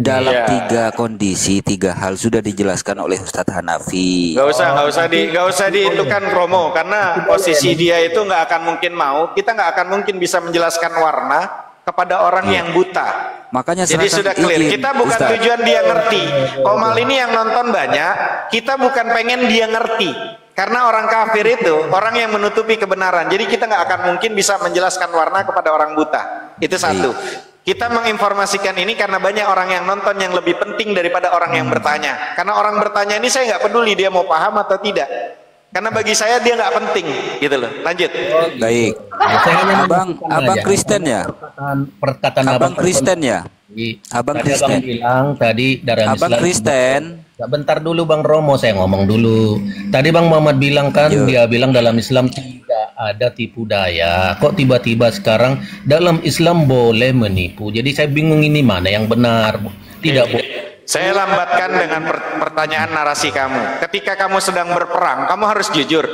dalam tiga kondisi, tiga hal sudah dijelaskan oleh Ustadz Hanafi. Nggak usah diitukan promo karena posisi dia itu nggak akan mungkin mau. Kita nggak akan mungkin bisa menjelaskan warna kepada orang yang buta. Makanya jadi sudah clear. Kita bukan tujuan dia ngerti. Komal ini yang nonton banyak. Kita bukan pengen dia ngerti. Karena orang kafir itu orang yang menutupi kebenaran. Jadi kita nggak akan mungkin bisa menjelaskan warna kepada orang buta. Itu satu. Kita menginformasikan ini karena banyak orang yang nonton yang lebih penting daripada orang yang bertanya. Karena orang bertanya ini saya nggak peduli dia mau paham atau tidak. Karena bagi saya dia nggak penting, gitu loh. Lanjut. Baik. Abang Kristen ya? Perkataan Abang Kristen ya? Abang Kristen. Abang bilang tadi dalam Abang Islam. Kristen. Bentar dulu Bang Romo, saya ngomong dulu. Tadi Bang Muhammad bilang kan, dia bilang dalam Islam tidak ada tipu daya. Kok tiba-tiba sekarang dalam Islam boleh menipu? Jadi saya bingung ini mana yang benar. Tidak boleh. Saya lambatkan dengan pertanyaan narasi kamu. Ketika kamu sedang berperang, kamu harus jujur.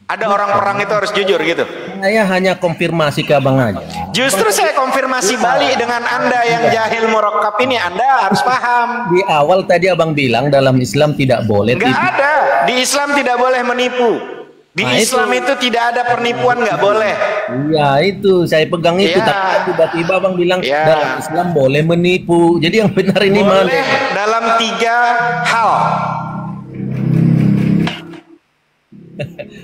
Ada orang perang itu harus jujur gitu. Saya hanya konfirmasi ke Abang aja. Justru saya konfirmasi balik dengan Anda yang jahil murakkab ini. Anda harus paham. Di awal tadi Abang bilang dalam Islam tidak boleh. Nggak ada. Di Islam tidak boleh menipu. Di Islam itu tidak ada penipuan, nggak boleh. Iya itu saya pegang itu. Tapi tiba-tiba Abang bilang dalam Islam boleh menipu. Jadi yang benar ini boleh mana? Dalam 3 hal.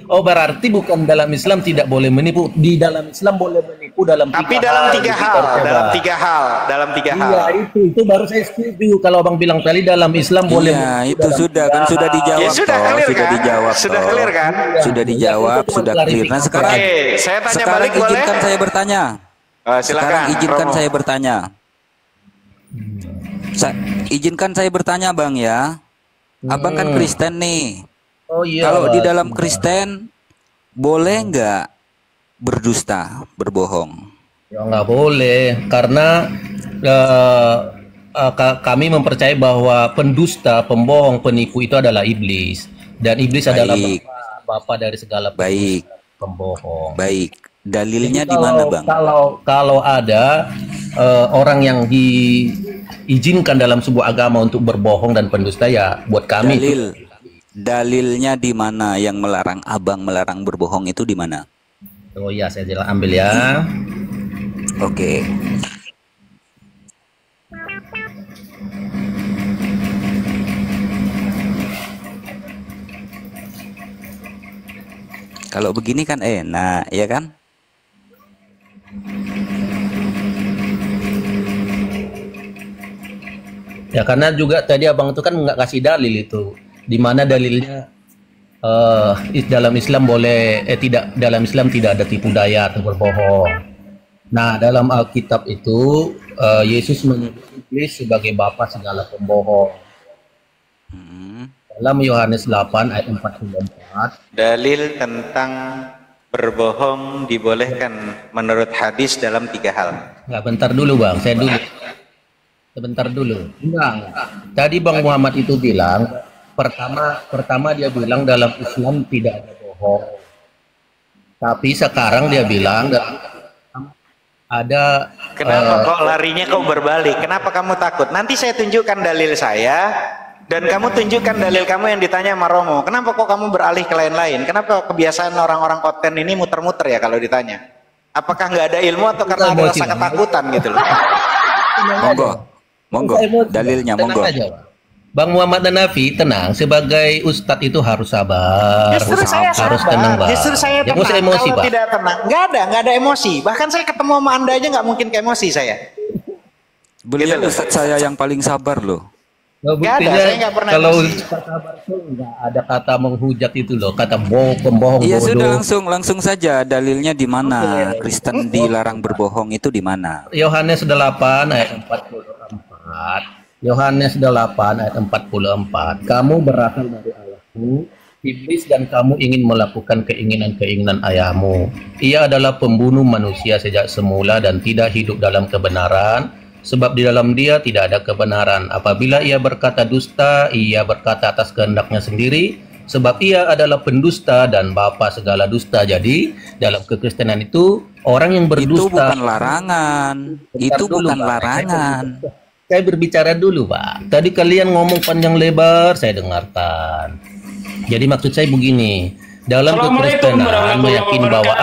Oh berarti bukan dalam Islam tidak boleh menipu. Di dalam Islam boleh menipu dalam 3 hal. Tapi dalam 3 hal. Dalam 3 hal. Dalam 3 hal. Iya itu baru saya setuju. Kalau Abang bilang tadi dalam Islam boleh. Iya itu sudah kan sudah dijawab. Ya, sudah clear sudah kan? dijawab. Sudah clear kan? Sudah dijawab, sudah clear. Nah sekarang, saya tanya sekarang balik boleh? izinkan saya bertanya. Silakan. Sekarang izinkan Romo. saya bertanya. Izinkan saya bertanya Bang ya. Abang kan Kristen nih. Oh iya. Kalau di dalam Kristen boleh nggak berdusta, berbohong? Ya nggak boleh karena kami mempercayai bahwa pendusta, pembohong, penipu itu adalah iblis dan iblis adalah bapa dari segala pembohong. Baik. Dalilnya Jadi di mana Bang? Kalau ada orang yang diizinkan dalam sebuah agama untuk berbohong dan pendusta ya buat kami Dalilnya di mana yang melarang Abang melarang berbohong itu di mana? Oh iya, saya ambil ya. Oke. Kalau begini kan enak, ya kan? Ya karena juga tadi Abang itu kan nggak kasih dalil itu. Di mana dalilnya dalam Islam boleh tidak, dalam Islam tidak ada tipu daya atau berbohong. Nah dalam Alkitab itu Yesus menyebut iblis sebagai bapa segala pembohong. Dalam Yohanes 8 ayat 44 dalil tentang berbohong dibolehkan menurut hadis dalam 3 hal. Nggak, bentar dulu Bang, saya dulu sebentar dulu. Enggak. Tadi Bang Muhammad itu bilang pertama dia bilang dalam Islam tidak ada bohong. Tapi sekarang dia bilang ada. Kenapa kok larinya kok berbalik? Kenapa kamu takut? Nanti saya tunjukkan dalil saya dan kamu tunjukkan dalil kamu yang ditanya sama Romo. Kenapa kok kamu beralih ke lain-lain? Kenapa kebiasaan orang-orang konten ini muter-muter ya kalau ditanya? Apakah nggak ada ilmu atau karena ada rasa ketakutan gitu loh? Monggo, dalilnya monggo. Bang Muhammad dan Nafi tenang, sebagai ustadz itu harus sabar, harus tenang Bang. Justru saya tenang. Jangan emosi, kalau Pak. tidak tenang, nggak ada emosi. Bahkan saya ketemu sama Anda aja nggak mungkin ke emosi saya. Beliau gitu ustadz saya yang paling sabar loh. Nggak ada, saya nggak pernah kalau emosi. sabar itu nggak ada kata menghujat itu loh, kata pembohong Iya bodoh. sudah langsung saja dalilnya di mana? Kristen dilarang berbohong itu di mana? Yohanes 8 ayat 44. Yohanes 8 ayat 44. Kamu berasal dari Allahmu, iblis, dan kamu ingin melakukan keinginan-keinginan ayahmu. Ia adalah pembunuh manusia sejak semula dan tidak hidup dalam kebenaran, sebab di dalam dia tidak ada kebenaran. Apabila ia berkata dusta, ia berkata atas kehendaknya sendiri, sebab ia adalah pendusta dan bapa segala dusta. Jadi dalam kekristenan itu orang yang berdusta itu bukan larangan. Itu bukan larangan. Saya berbicara dulu Pak. Tadi kalian ngomong panjang lebar, saya dengarkan. Jadi maksud saya begini, dalam kekristenan meyakini bahwa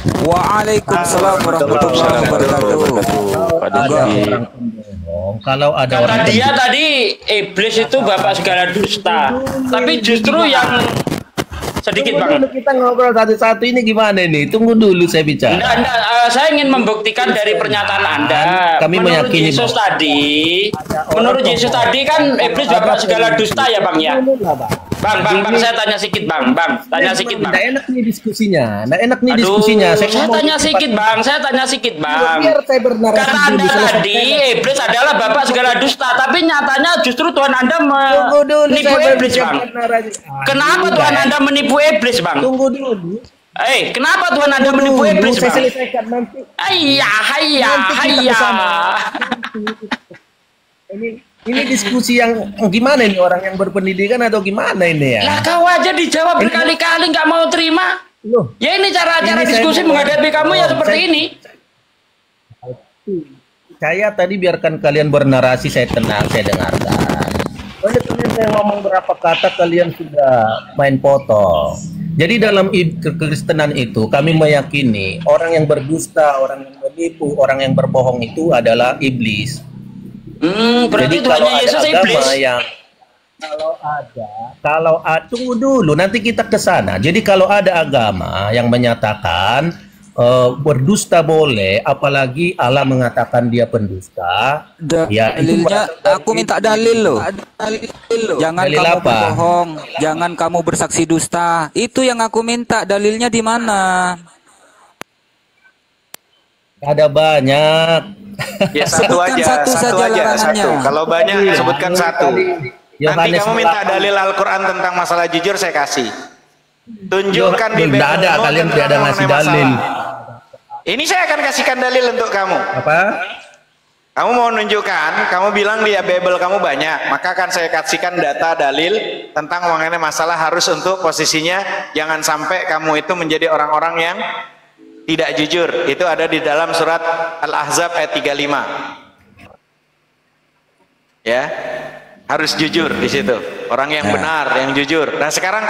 Waalaikumsalam warahmatullahi wabarakatuh. Kalau ada kata orang dia tadi iblis itu bapak segala dusta, tapi justru yang Sedikit Tunggu Bang. dulu, kita ngobrol satu-satu ini gimana nih? Tunggu dulu saya bicara. Enggak, saya ingin membuktikan dari pernyataan Anda. Kami menurut meyakini Yesus bahwa tadi kan iblis bapak segala dusta ya Bang ya. Bang, saya tanya sedikit Bang. Tanya sedikit Bang. Nggak enak nih diskusinya. Nggak enak nih diskusinya. Saya tanya sedikit Bang. Biar saya bernarasi Kata Anda dulu, tadi iblis adalah bapak segala dusta, tapi nyatanya justru Tuhan Anda menipu iblis Bang. Kenapa Tuhan Anda menipu iblis Bang? Tunggu dulu. Kenapa Tuhan Anda menipu iblis Saya Bang? selesaikan nanti. Hayya. Ini diskusi yang gimana ini, orang yang berpendidikan atau gimana ini ya? Lah kau aja dijawab berkali-kali nggak mau terima. Loh, Ya ini cara-cara ini diskusi saya- menghadapi kamu ya seperti ini. Saya tadi biarkan kalian bernarasi, saya tenang, saya dengarkan. Oleh kalian saya ngomong berapa kata, kalian sudah main potong. Jadi dalam kekristenan itu kami meyakini orang yang berdusta, orang yang menipu, orang yang berbohong itu adalah iblis. Berarti Jadi Tuhannya kalau ada Yesus agama iblis. yang tunggu dulu, nanti kita ke sana. Jadi kalau ada agama yang menyatakan berdusta boleh, apalagi Allah mengatakan dia pendusta, ya itu Dalilnya aku minta dalil loh. Jangan Dalil kamu apa? berbohong, jangan kamu bersaksi dusta. Itu yang aku minta, dalilnya di mana? ada banyak. Ya satu Sebutkan aja, satu saja larangannya. satu. Kalau banyak sebutkan satu. Nanti Yohanes kamu minta 8. dalil Al-Quran tentang masalah jujur, saya kasih. Tunjukkan di Nggak ada, Bible kalian tidak ada tentang ngasih mengenai dalil. masalah. Ini saya akan kasihkan dalil untuk kamu. Apa? Kamu mau nunjukkan, kamu bilang di Bible kamu banyak, maka akan saya kasihkan data dalil tentang mengenai masalah harus untuk posisinya jangan sampai kamu itu menjadi orang-orang yang tidak jujur. Itu ada di dalam surat Al-Ahzab ayat 35. Ya. Harus jujur di situ. Orang yang benar, yang jujur. Nah, sekarang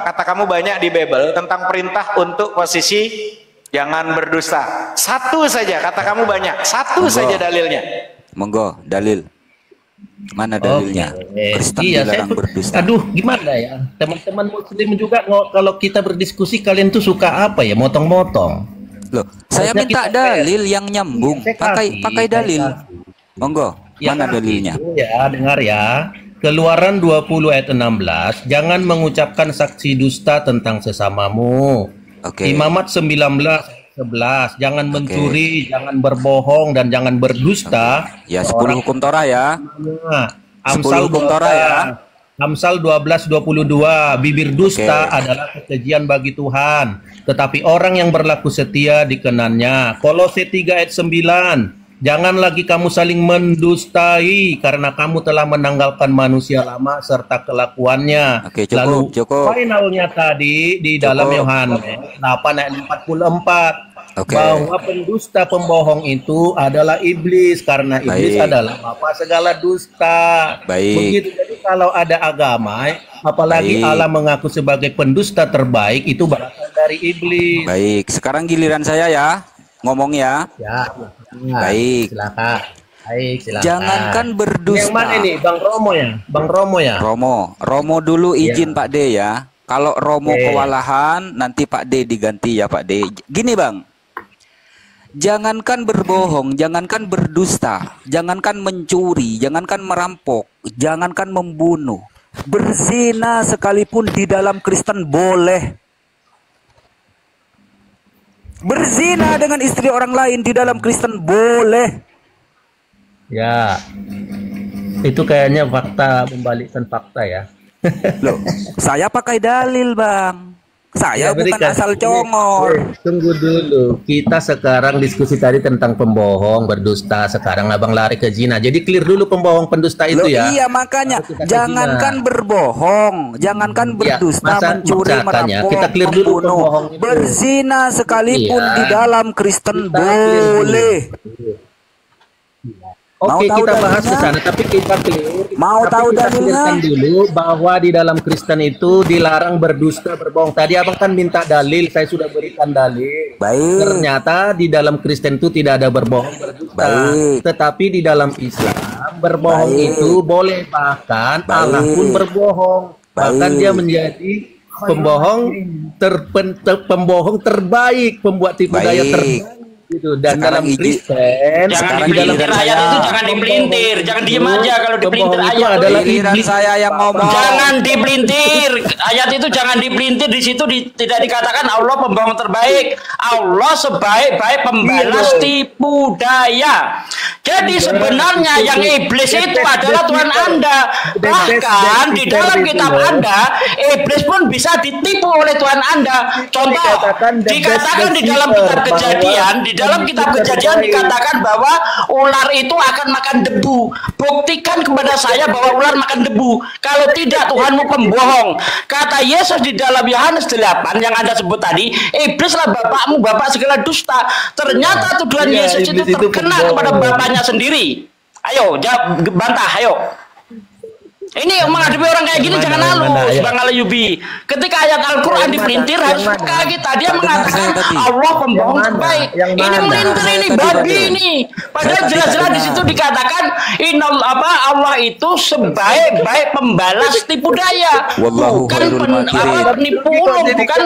kata kamu banyak di Bible tentang perintah untuk posisi jangan berdusta. Satu saja kata kamu banyak. Satu saja dalilnya. Monggo, dalil. Mana dalilnya? Kristen Iya, dilarang berdusta. aduh, gimana ya? Teman-teman muslim juga kalau kita berdiskusi, kalian tuh suka apa ya? Motong-motong. Loh, saya Harusnya minta kita dalil yang nyambung. Pakai dalil. Monggo, mana dalilnya? Ya, dengar ya. Keluaran 20 ayat 16, jangan mengucapkan saksi dusta tentang sesamamu. Imamat 19:11, jangan mencuri, jangan berbohong, dan jangan berdusta. Ya, 10 hukum Torah ya. Amsal 10 hukum Torah ya. Amsal 12:22, bibir dusta adalah kekejian bagi Tuhan, tetapi orang yang berlaku setia dikenannya. Kolose 3 ayat 9, jangan lagi kamu saling mendustai karena kamu telah menanggalkan manusia lama serta kelakuannya. Cukup, cukup. Finalnya tadi di dalam Yohanes 8 ayat 44. Bahwa pendusta pembohong itu adalah iblis karena iblis adalah bapa segala dusta. Begitu. Jadi kalau ada agama, apalagi Allah mengaku sebagai pendusta terbaik, itu berasal dari iblis. Baik, sekarang giliran saya ya. Ngomong ya. Baik. Silakan. Baik, silakan. Jangankan berdusta. Yang mana ini, Bang Romo ya? Bang Romo ya? Romo dulu izin Pak D ya. Kalau Romo kewalahan, nanti Pak D diganti ya Pak D. Gini Bang. Jangankan berbohong, jangankan berdusta, jangankan mencuri, jangankan merampok, jangankan membunuh. Berzina sekalipun di dalam Kristen boleh. Berzina dengan istri orang lain di dalam Kristen boleh. Ya, itu kayaknya fakta, membalikkan fakta ya. Loh, saya pakai dalil Bang. Saya bukan asal congor. Tunggu dulu, kita sekarang diskusi tadi tentang pembohong, berdusta. Sekarang abang lari ke zina. Jadi clear dulu pembohong, pendusta itu ya. Iya makanya, jangankan berbohong, jangankan berdusta, mencuri, merampok, kita clear dulu membunuh, berzina sekalipun di dalam Kristen boleh. Oke, kita bahas ke sana, tapi kita clear. Mau tahu dalilnya? Dulu bahwa di dalam Kristen itu dilarang berdusta, berbohong. Tadi abang kan minta dalil, saya sudah berikan dalil. Baik. Ternyata di dalam Kristen itu tidak ada berbohong, berdusta. Baik. Tetapi di dalam Islam berbohong itu boleh, bahkan Allah pun berbohong. Bahkan dia menjadi pembohong terbaik, pembuat tipu daya terbaik. Gitu. Dan Sekarang dalam Kristen Jangan dipelintir ayat itu, jangan dipelintir, jangan diem aja kalau dipelintir pembohong itu ayat. adalah Giliran saya yang ngomong. Jangan dipelintir ayat itu, jangan dipelintir. Di situ tidak dikatakan Allah pembohong terbaik. Allah sebaik-baik pembalas tipu daya. Jadi sebenarnya yang iblis itu adalah Tuhan Anda. Bahkan di dalam kitab Anda, iblis pun bisa ditipu oleh Tuhan Anda. Contoh, dikatakan di dalam kitab Kejadian, di dalam kitab Kejadian dikatakan bahwa ular itu akan makan debu. Buktikan kepada saya bahwa ular makan debu. Kalau tidak, Tuhanmu pembohong. Kata Yesus di dalam Yohanes 8 yang Anda sebut tadi, iblislah bapakmu, bapak segala dusta. Ternyata tuduhan Yesus itu terkena kepada bapaknya sendiri. Ayo, bantah, ayo. Ini menghadapi orang kayak gini jangan halus, Bang Alayubi. Ketika ayat Al-Quran dipelintir harus peka kita. Dia mengatakan Allah pembohong terbaik. Ini melintir, ini babi ini. Padahal jelas-jelas di situ dikatakan Allah itu sebaik-baik pembalas tipu daya. Bukan penipu ulung, bukan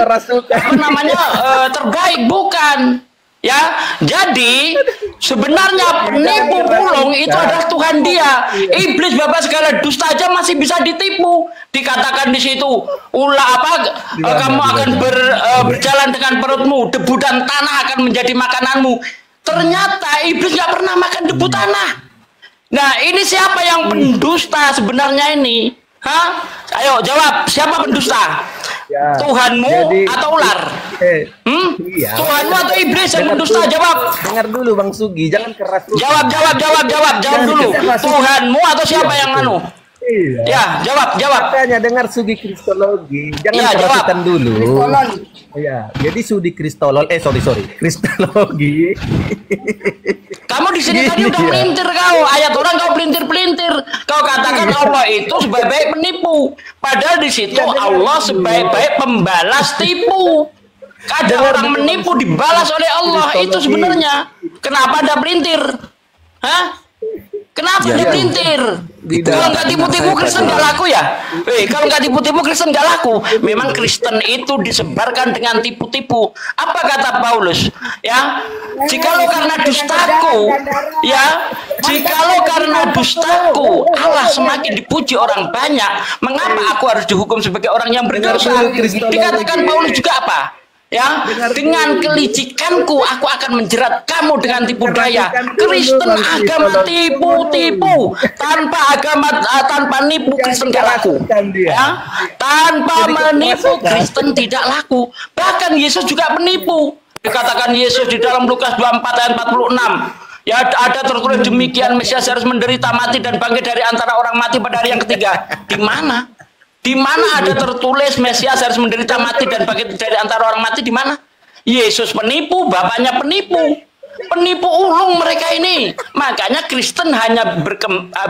terbaik, bukan. Ya, jadi sebenarnya penipu ulung itu adalah Tuhan dia. Iblis bapak segala dusta aja masih bisa ditipu. Dikatakan di situ, kamu akan berjalan dengan perutmu, debu dan tanah akan menjadi makananmu. Ternyata iblis nggak pernah makan debu tanah. Nah, ini siapa yang pendusta sebenarnya ini? Hah? Ayo jawab, siapa pendusta? Ya, Tuhanmu atau ular? Iya. Tuhanmu atau iblis yang pendusta? Jawab. Dengar dulu Bang Sugi, jangan keras. Jawab dulu. Tuhanmu atau siapa yang anu? Iya. Ya, jawab. Tanya dengar Sugi Kristologi, jangan perhatikan dulu. Iya, jadi Sugi Kristolol, Kristologi. Kamu di sini tadi udah pelintir kau, ayat orang kau pelintir. Kau katakan Allah itu sebaik-baik penipu. Padahal di situ Allah sebaik-baik pembalas tipu. Ada orang menipu dibalas oleh Allah, itu sebenarnya. Kenapa Anda pelintir? Hah? Kenapa dipelintir? Kalau nggak tipu-tipu Kristen nggak laku ya? Kalau nggak tipu-tipu Kristen nggak laku. Memang Kristen itu disebarkan dengan tipu-tipu. Apa kata Paulus? Ya, jikalau karena dustaku, Allah semakin dipuji orang banyak. Mengapa aku harus dihukum sebagai orang yang berdosa? Dikatakan Paulus juga apa? Ya, dengan kelicikanku aku akan menjerat kamu dengan tipu daya. Kristen agama tipu-tipu, tanpa nipu Kristen tidak laku. Ya, tanpa menipu Kristen tidak laku. Bahkan Yesus juga menipu. Dikatakan Yesus di dalam Lukas 24 ayat 46. Ya, ada tertulis demikian, Mesias harus menderita mati dan bangkit dari antara orang mati pada hari yang ketiga. Di mana? Di mana ada tertulis Mesias harus menderita mati dan bangkit dari antara orang mati? Di mana? Yesus penipu, bapaknya penipu. Penipu ulung mereka ini. Makanya Kristen hanya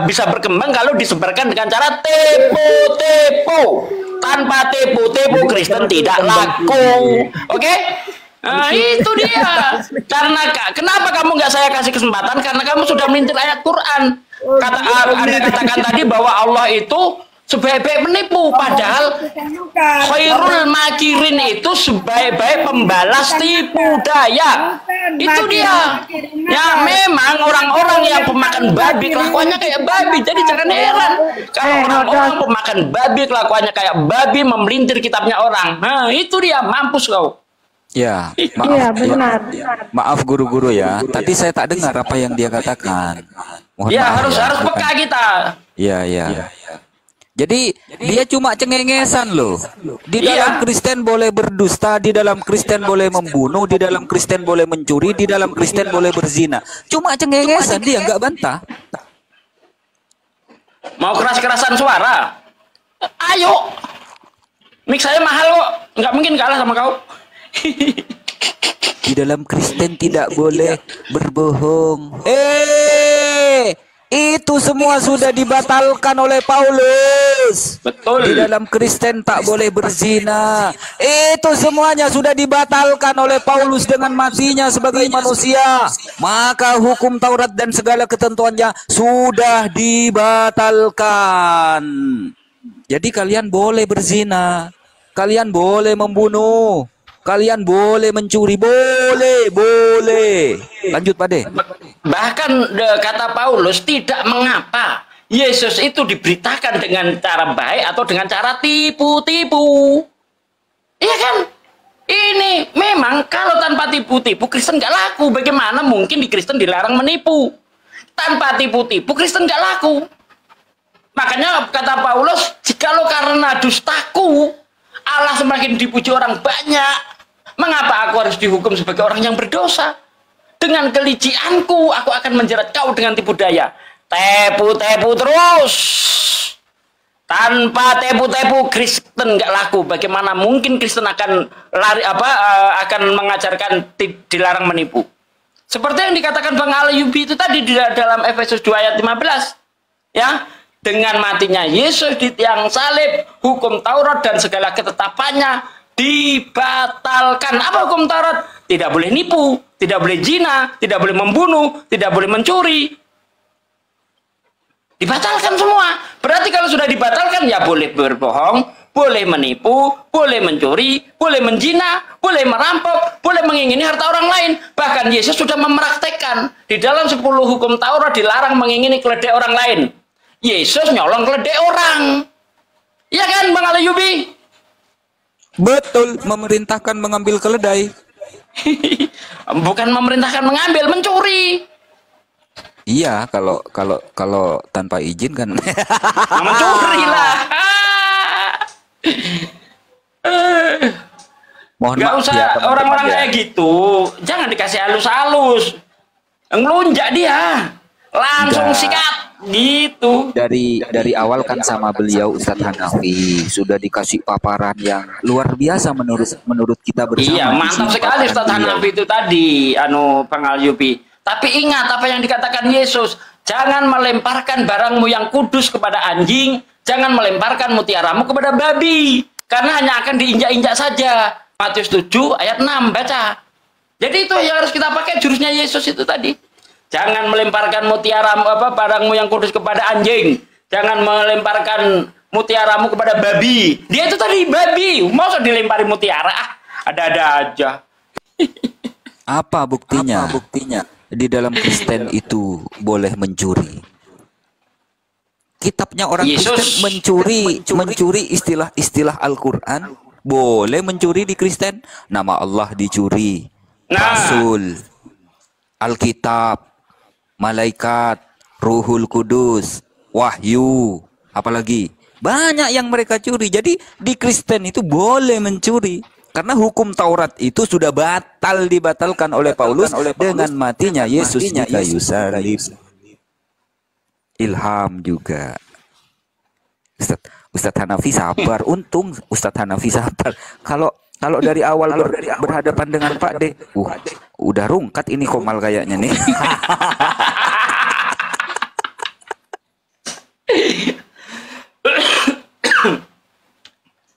bisa berkembang kalau disebarkan dengan cara tipu-tipu. Tanpa tipu-tipu Kristen tidak laku. Oke? Nah, itu dia. Karena kenapa kamu nggak saya kasih kesempatan? Karena kamu sudah melintir ayat Quran. Anda katakan tadi bahwa Allah itu sebaik-baik penipu, padahal khairul makirin itu sebaik-baik pembalas tipu daya. Itu dia. Ya, memang orang-orang yang pemakan babi kelakuannya kayak babi. Jadi jangan heran kalau orang-orang pemakan babi kelakuannya kayak babi memelintir kitabnya orang. Nah, itu dia, mampus kau. Ya, maaf, benar. Maaf guru-guru ya. Tadi saya tak dengar apa yang dia katakan. Mohon maaf, harus peka kita. Iya. Jadi dia cuma cengengesan loh. Di dalam Kristen boleh berdusta, di dalam Kristen boleh membunuh, di dalam Kristen boleh mencuri, di dalam Kristen boleh berzina. Cuma cengengesan, dia nggak bantah. Mau keras-kerasan suara? Ayo. Mix saya mahal kok, nggak mungkin kalah sama kau. Di dalam Kristen tidak boleh berbohong. Itu semua sudah dibatalkan oleh Paulus. Betul. Di dalam Kristen tak boleh berzina. Itu semuanya sudah dibatalkan oleh Paulus dengan matinya sebagai manusia. Maka hukum Taurat dan segala ketentuannya sudah dibatalkan. Jadi kalian boleh berzina. Kalian boleh membunuh, kalian boleh mencuri, boleh. Lanjut, Pak De. Bahkan kata Paulus, tidak mengapa Yesus itu diberitakan dengan cara baik atau dengan cara tipu-tipu. Iya kan? Ini memang kalau tanpa tipu-tipu Kristen nggak laku. Bagaimana mungkin di Kristen dilarang menipu? Tanpa tipu-tipu Kristen nggak laku. Makanya kata Paulus, jikalau karena dustaku Allah semakin dipuji orang banyak, mengapa aku harus dihukum sebagai orang yang berdosa? Dengan kelicianku aku akan menjerat kau dengan tipu daya. Tepu-tepu terus. Tanpa tepu-tepu Kristen nggak laku. Bagaimana mungkin Kristen akan akan mengajarkan dilarang menipu? Seperti yang dikatakan Bang Alayubi itu tadi di dalam Efesus 2 ayat 15. Ya, dengan matinya Yesus di tiang salib, hukum Taurat dan segala ketetapannya dibatalkan. Apa hukum Taurat? Tidak boleh nipu, tidak boleh zina, tidak boleh membunuh, tidak boleh mencuri. Dibatalkan semua. Berarti kalau sudah dibatalkan, ya boleh berbohong, boleh menipu, boleh mencuri, boleh menjina, boleh merampok, boleh mengingini harta orang lain. Bahkan Yesus sudah mempraktekkan di dalam 10 hukum Taurat dilarang mengingini keledai orang lain. Yesus nyolong keledai orang. Iya kan, Bang Alayubi? Betul, memerintahkan mengambil keledai. Bukan memerintahkan mengambil, mencuri. Iya, kalau tanpa izin kan. Mencuri lah. Mohon Gak maaf usah ya, teman-teman orang-orang ya. kayak gitu. Jangan dikasih halus-halus. Ngelunjak dia. Langsung Enggak. sikat. Gitu. Dari awal kan sama beliau Ustadz Hanafi sudah dikasih paparan yang luar biasa menurut kita bersama. Iya, di mantap sini sekali paparan Ustadz beliau. Hanafi itu tadi, Bang Alyubi. Tapi ingat apa yang dikatakan Yesus. Jangan melemparkan barangmu yang kudus kepada anjing. Jangan melemparkan mutiaramu kepada babi. Karena hanya akan diinjak-injak saja. Matius 7 ayat 6, baca. Jadi itu yang harus kita pakai jurusnya Yesus itu tadi. Jangan melemparkan mutiaramu barangmu yang kudus kepada anjing. Jangan melemparkan mutiaramu kepada babi. Dia itu tadi babi. Masa dilempari mutiara? Ada-ada aja. Apa buktinya? Di dalam Kristen itu boleh mencuri. Kitabnya orang Yesus Kristen mencuri istilah Al-Quran. Boleh mencuri di Kristen. Nama Allah dicuri. Rasul, Alkitab, malaikat, Ruhul Kudus, wahyu, apalagi banyak yang mereka curi. Jadi di Kristen itu boleh mencuri karena hukum Taurat itu sudah dibatalkan oleh Paulus dengan matinya Yesus di kayu salib. Ilham juga. Ustadz Hanafi sabar. Untung Ustadz Hanafi sabar. Kalau dari awal berhadapan dengan Pak De, udah rungkat ini Komal kayaknya nih.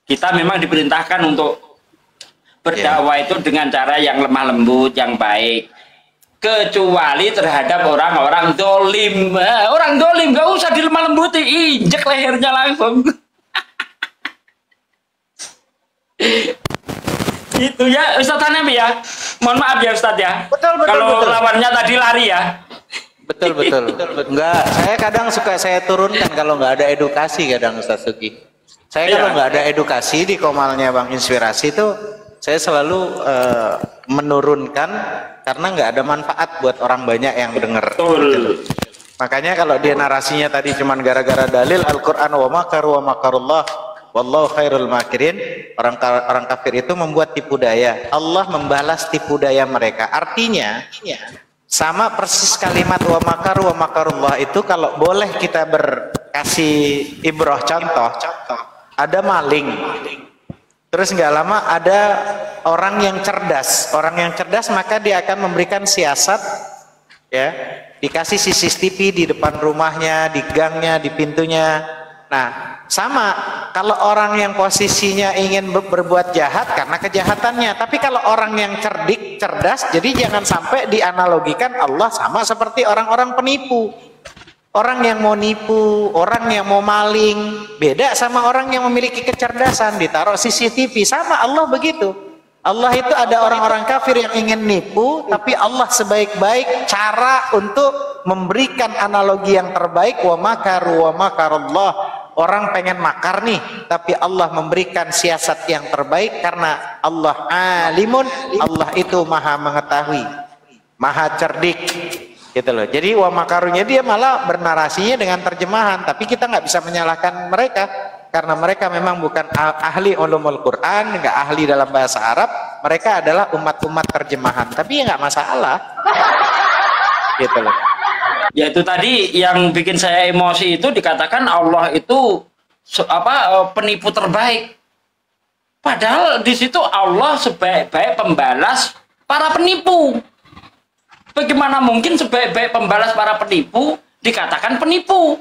Kita memang diperintahkan untuk berdakwah itu dengan cara yang lemah lembut, yang baik. Kecuali terhadap orang-orang dolim. Orang dolim gak usah dilemah lembuti, injek lehernya langsung. Itu ya Ustadz Hanafi ya. Mohon maaf ya Ustadz ya. Betul. Kalau lawannya tadi lari ya. Betul. Enggak, saya kadang suka saya turunkan kalau nggak ada edukasi kadang Ustadz Suki. Saya kalau nggak ada edukasi di Komalnya Bang Inspirasi itu saya selalu menurunkan karena nggak ada manfaat buat orang banyak yang dengar. Gitu. Makanya kalau dia narasinya tadi cuman gara-gara dalil Al-Quran wa makaru wa makarullah wallahu khairul makirin, orang kafir itu membuat tipu daya. Allah membalas tipu daya mereka. Artinya sama persis kalimat wa makaru wa makarullah itu kalau boleh kita berkasih ibrah contoh. Ada maling. Terus nggak lama ada orang yang cerdas. Orang yang cerdas maka dia akan memberikan siasat, ya, dikasih CCTV di depan rumahnya, di gangnya, di pintunya. Nah, sama kalau orang yang posisinya ingin berbuat jahat karena kejahatannya. Tapi kalau orang yang cerdas, jadi jangan sampai dianalogikan Allah sama seperti orang-orang penipu. Orang yang mau nipu, orang yang mau maling, beda sama orang yang memiliki kecerdasan, ditaruh CCTV. Sama Allah begitu. Allah itu ada orang-orang kafir yang ingin nipu, tapi Allah sebaik-baik cara untuk memberikan analogi yang terbaik. Wa makaru wa makarallah. Orang pengen makar nih, tapi Allah memberikan siasat yang terbaik karena Allah alimun, Allah itu maha mengetahui, maha cerdik. Gitu loh. Jadi wa makarunya dia malah bernarasinya dengan terjemahan, tapi kita nggak bisa menyalahkan mereka karena mereka memang bukan ahli ulumul Quran, nggak ahli dalam bahasa Arab. Mereka adalah umat-umat terjemahan, tapi ya nggak masalah. Gitu loh. Ya itu tadi yang bikin saya emosi itu dikatakan Allah itu penipu terbaik. Padahal di situ Allah sebaik-baik pembalas para penipu. Bagaimana mungkin sebaik-baik pembalas para penipu dikatakan penipu?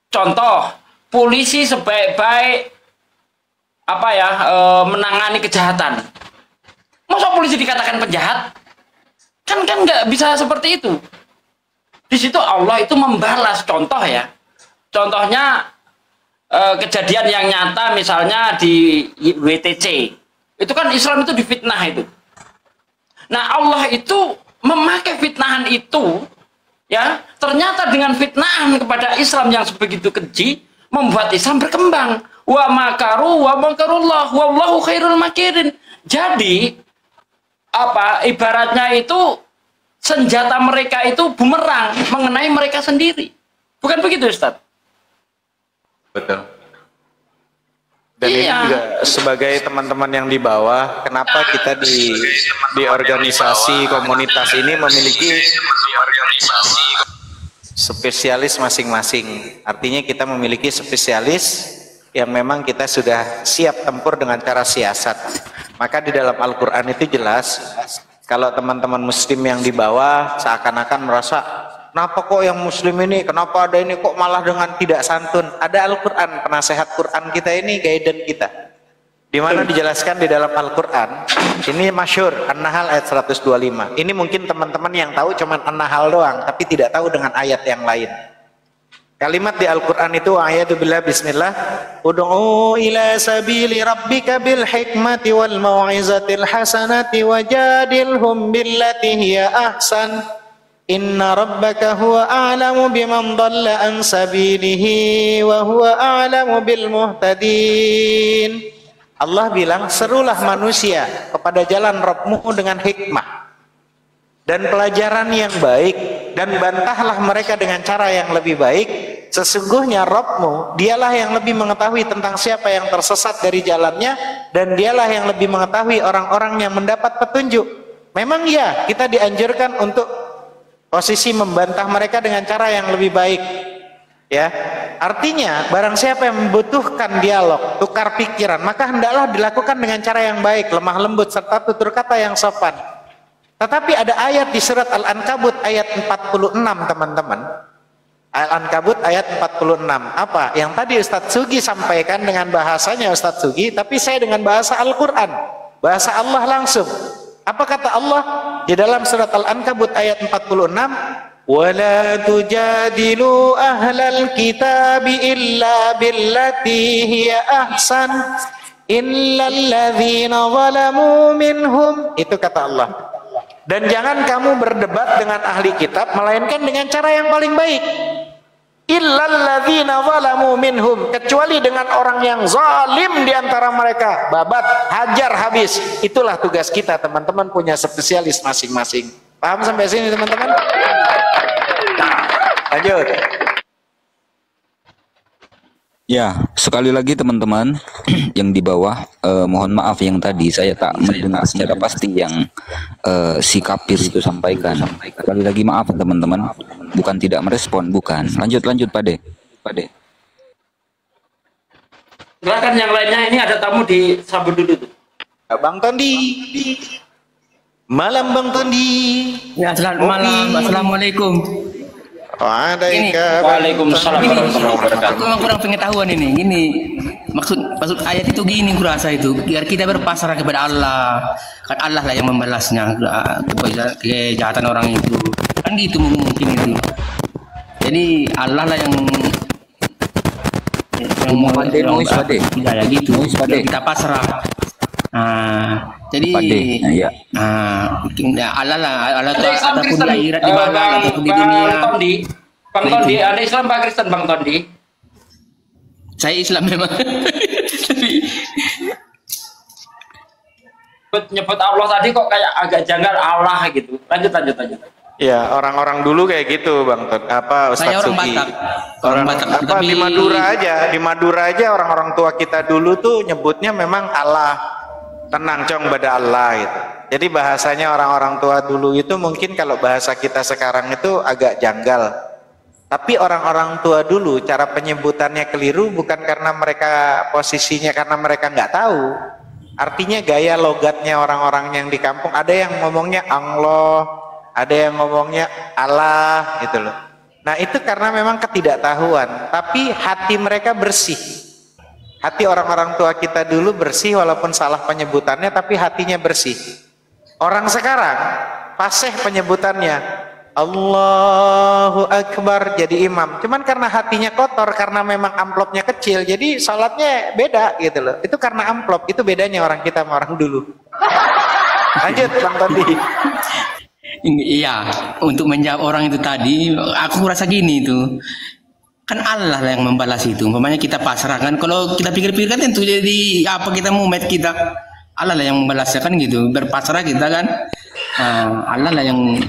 Contoh, polisi sebaik-baik menangani kejahatan. Masa polisi dikatakan penjahat? Kan nggak bisa seperti itu. Di situ Allah itu membalas. Contoh ya, contohnya kejadian yang nyata misalnya di WTC. Itu kan Islam itu difitnah itu. Nah Allah itu memakai fitnahan itu, ya ternyata dengan fitnahan kepada Islam yang sebegitu keji membuat Islam berkembang. Wa makaru wa makarullah wallahu khairul makirin. Jadi ibaratnya itu senjata mereka itu bumerang mengenai mereka sendiri. Bukan begitu Ustaz? Betul. Dan ini juga sebagai teman-teman yang di bawah, kenapa kita di organisasi komunitas ini memiliki spesialis masing-masing. Artinya kita memiliki spesialis yang memang kita sudah siap tempur dengan cara siasat. Maka di dalam Al-Quran itu jelas, kalau teman-teman muslim yang di bawah seakan-akan merasa, kenapa kok yang muslim ini, kenapa ada ini kok malah dengan tidak santun? Ada Al-Quran, penasehat Quran kita ini, guidance kita. Di mana dijelaskan di dalam Al-Quran, ini masyhur, An-Nahl ayat 125. Ini mungkin teman-teman yang tahu cuman An-Nahl doang, tapi tidak tahu dengan ayat yang lain. Kalimat di Al-Quran itu, ayat billah bismillah, Ud'u ila sabili rabbika bil hikmati wal mau'izatil hasanati wajadilhum billati hiya ahsan. Inna rabbaka huwa a'lamu biman dhalla an sabilihi wa huwa a'lamu bil muhtadin. Allah bilang, serulah manusia kepada jalan Rabbmu dengan hikmah dan pelajaran yang baik, dan bantahlah mereka dengan cara yang lebih baik. Sesungguhnya Rabbmu, dialah yang lebih mengetahui tentang siapa yang tersesat dari jalannya, dan dialah yang lebih mengetahui orang-orang yang mendapat petunjuk. Memang ya, kita dianjurkan untuk posisi membantah mereka dengan cara yang lebih baik, ya. Artinya barang siapa yang membutuhkan dialog, tukar pikiran, maka hendaklah dilakukan dengan cara yang baik, lemah lembut, serta tutur kata yang sopan. Tetapi ada ayat di surat Al-Ankabut ayat 46 teman-teman. Al-Ankabut ayat 46. Apa? Yang tadi Ustadz Sugi sampaikan dengan bahasanya Ustadz Sugi, tapi saya dengan bahasa Al-Quran, bahasa Allah langsung. Apa kata Allah di dalam surat Al-Ankabut ayat 46? Wala tujadilu ahlal kitabi illa billati hiya ahsan illal ladzina zalamu minhum. Itu kata Allah. Dan jangan kamu berdebat dengan ahli kitab melainkan dengan cara yang paling baik. Illal ladzina zalamu minhum, kecuali dengan orang yang zalim di antara mereka, babat, hajar habis. Itulah tugas kita, teman-teman punya spesialis masing-masing. Paham sampai sini teman-teman? Lanjut. Ya, sekali lagi teman-teman yang di bawah, mohon maaf yang tadi saya tak mendengar secara pasti yang si kafir itu sampaikan. Sekali lagi maaf teman-teman, bukan tidak merespon, bukan. Lanjut Pak De. Silakan yang lainnya, ini ada tamu di sabut dulu tuh. Bang Tondi. Malam Bang Tondi. Ya, selamat malam. Assalamualaikum. Waalaikumsalam warahmatullahi wabarakatuh. Aku kurang pengetahuan ini. Gini, maksud ayat itu gini kurasa itu, biar kita berpasrah kepada Allah. Kan Allah lah yang membalasnya kejahatan orang itu. Kan gitu mungkin itu. Jadi Allah lah yang ya gitu. Kita pasrah. Jadi Allah lah, Allah tuh ataupun di akhirat di mana ataupun di dunia. Bang Tondi, ada Islam Pak Kristen Bang Tondi? Saya Islam memang. Tapi nyebut Allah tadi kok kayak agak janggal Allah gitu. Lanjut. Ya, orang-orang dulu kayak gitu, Bang Ton. Apa Ustaz saya orang Suki? Batak. Orang Batak. Apa Tapi di Madura aja orang-orang tua kita dulu tuh nyebutnya memang Allah. Tenang cong pada Allah gitu. Jadi bahasanya orang-orang tua dulu itu mungkin kalau bahasa kita sekarang itu agak janggal. Tapi orang-orang tua dulu cara penyebutannya keliru bukan karena mereka posisinya karena mereka nggak tahu. Artinya gaya logatnya orang-orang yang di kampung, ada yang ngomongnya Allah, ada yang ngomongnya Allah gitu loh. Nah itu karena memang ketidaktahuan, tapi hati mereka bersih. Hati orang-orang tua kita dulu bersih walaupun salah penyebutannya, tapi hatinya bersih. Orang sekarang fasih penyebutannya, Allahu Akbar jadi imam. Cuman karena hatinya kotor, karena memang amplopnya kecil, jadi salatnya beda gitu loh. Itu karena amplop, itu bedanya orang kita sama orang dulu. Lanjut Bang Tondi. Iya, untuk menjawab orang itu tadi, aku rasa gini itu, kan Allah lah yang membalas itu. Umpamanya kita pasrahkan, kalau kita pikir-pikir kan tentu jadi apa kita mau met kita, Allah lah yang membalasnya kan gitu. Berpasrah kita kan, Allah lah yang.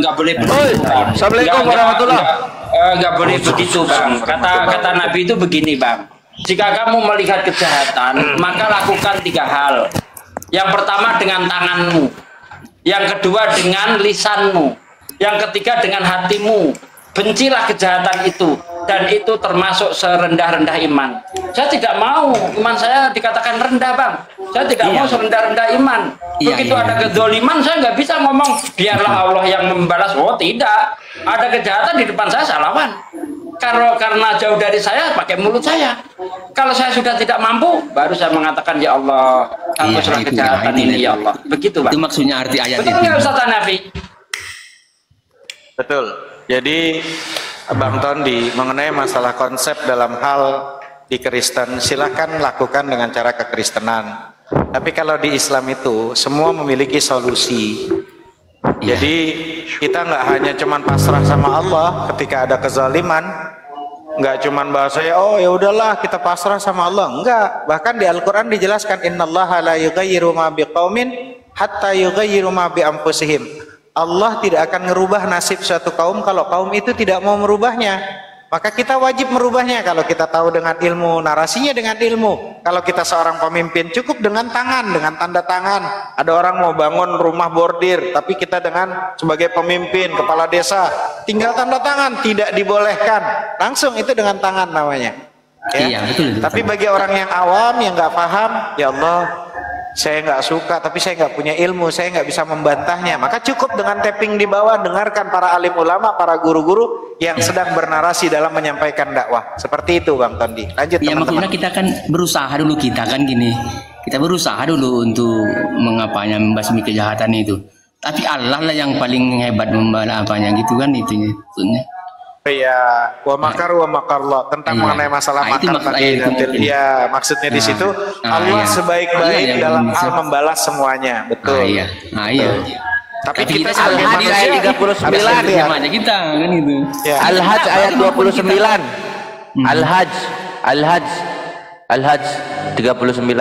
Nggak boleh begitu. Assalamualaikum warahmatullahi wabarakatuh. Nggak boleh begitu Bang. Kata Nabi itu begini Bang. Jika kamu melihat kejahatan, maka lakukan 3 hal. Yang pertama dengan tanganmu. Yang kedua dengan lisanmu. Yang ketiga dengan hatimu. Bencilah kejahatan itu. Dan itu termasuk serendah-rendah iman. Saya tidak mau iman saya dikatakan rendah Bang. Saya tidak mau serendah-rendah iman. Begitu ada kezaliman saya nggak bisa ngomong biarlah Allah yang membalas. Oh tidak. Ada kejahatan di depan saya lawan. Karena jauh dari saya pakai mulut saya. Kalau saya sudah tidak mampu baru saya mengatakan ya Allah hapuslah kejahatan ini ya Allah. Begitu Bang. Itu maksudnya arti ayat itu. Betul nggak Ustaz Hanafi? Betul. Jadi Bang Tondi mengenai masalah konsep dalam hal di Kristen silahkan lakukan dengan cara kekristenan. Tapi kalau di Islam itu semua memiliki solusi. Jadi kita nggak hanya cuman pasrah sama Allah ketika ada kezaliman, nggak cuman bahasanya oh ya udahlah kita pasrah sama Allah, enggak. Bahkan di Al-Qur'an dijelaskan innallaha la yughayyiru ma biqaumin hatta yughayyiru ma bi anfusihim. Allah tidak akan merubah nasib suatu kaum kalau kaum itu tidak mau merubahnya. Maka kita wajib merubahnya kalau kita tahu dengan ilmu, narasinya dengan ilmu. Kalau kita seorang pemimpin cukup dengan tangan, dengan tanda tangan. Ada orang mau bangun rumah bordir, tapi kita dengan sebagai pemimpin, kepala desa, tinggal tanda tangan, tidak dibolehkan. Langsung itu dengan tangan namanya. Ya? Iya, betul. Tapi bagi orang yang awam, yang nggak paham, ya Allah, saya nggak suka, tapi saya nggak punya ilmu, saya nggak bisa membantahnya. Maka cukup dengan tapping di bawah, dengarkan para alim ulama, para guru-guru yang sedang bernarasi dalam menyampaikan dakwah. Seperti itu, Bang Tondi. Lanjut, ya, maksudnya kita kan berusaha dulu, kita kan gini. Kita berusaha dulu untuk membasmi kejahatan itu. Tapi Allah lah yang paling hebat membalas apanya gitu kan itu maksudnya. Ya, wa makar wa makarlah tentang mengenai masalah makar tadi ya maksudnya di situ Allah sebaik-baik dalam hal membalas semuanya, betul. Tapi kita sebagai manusia 39 ya kita kan itu. Al-Hajj ayat 29. Al-Hajj 39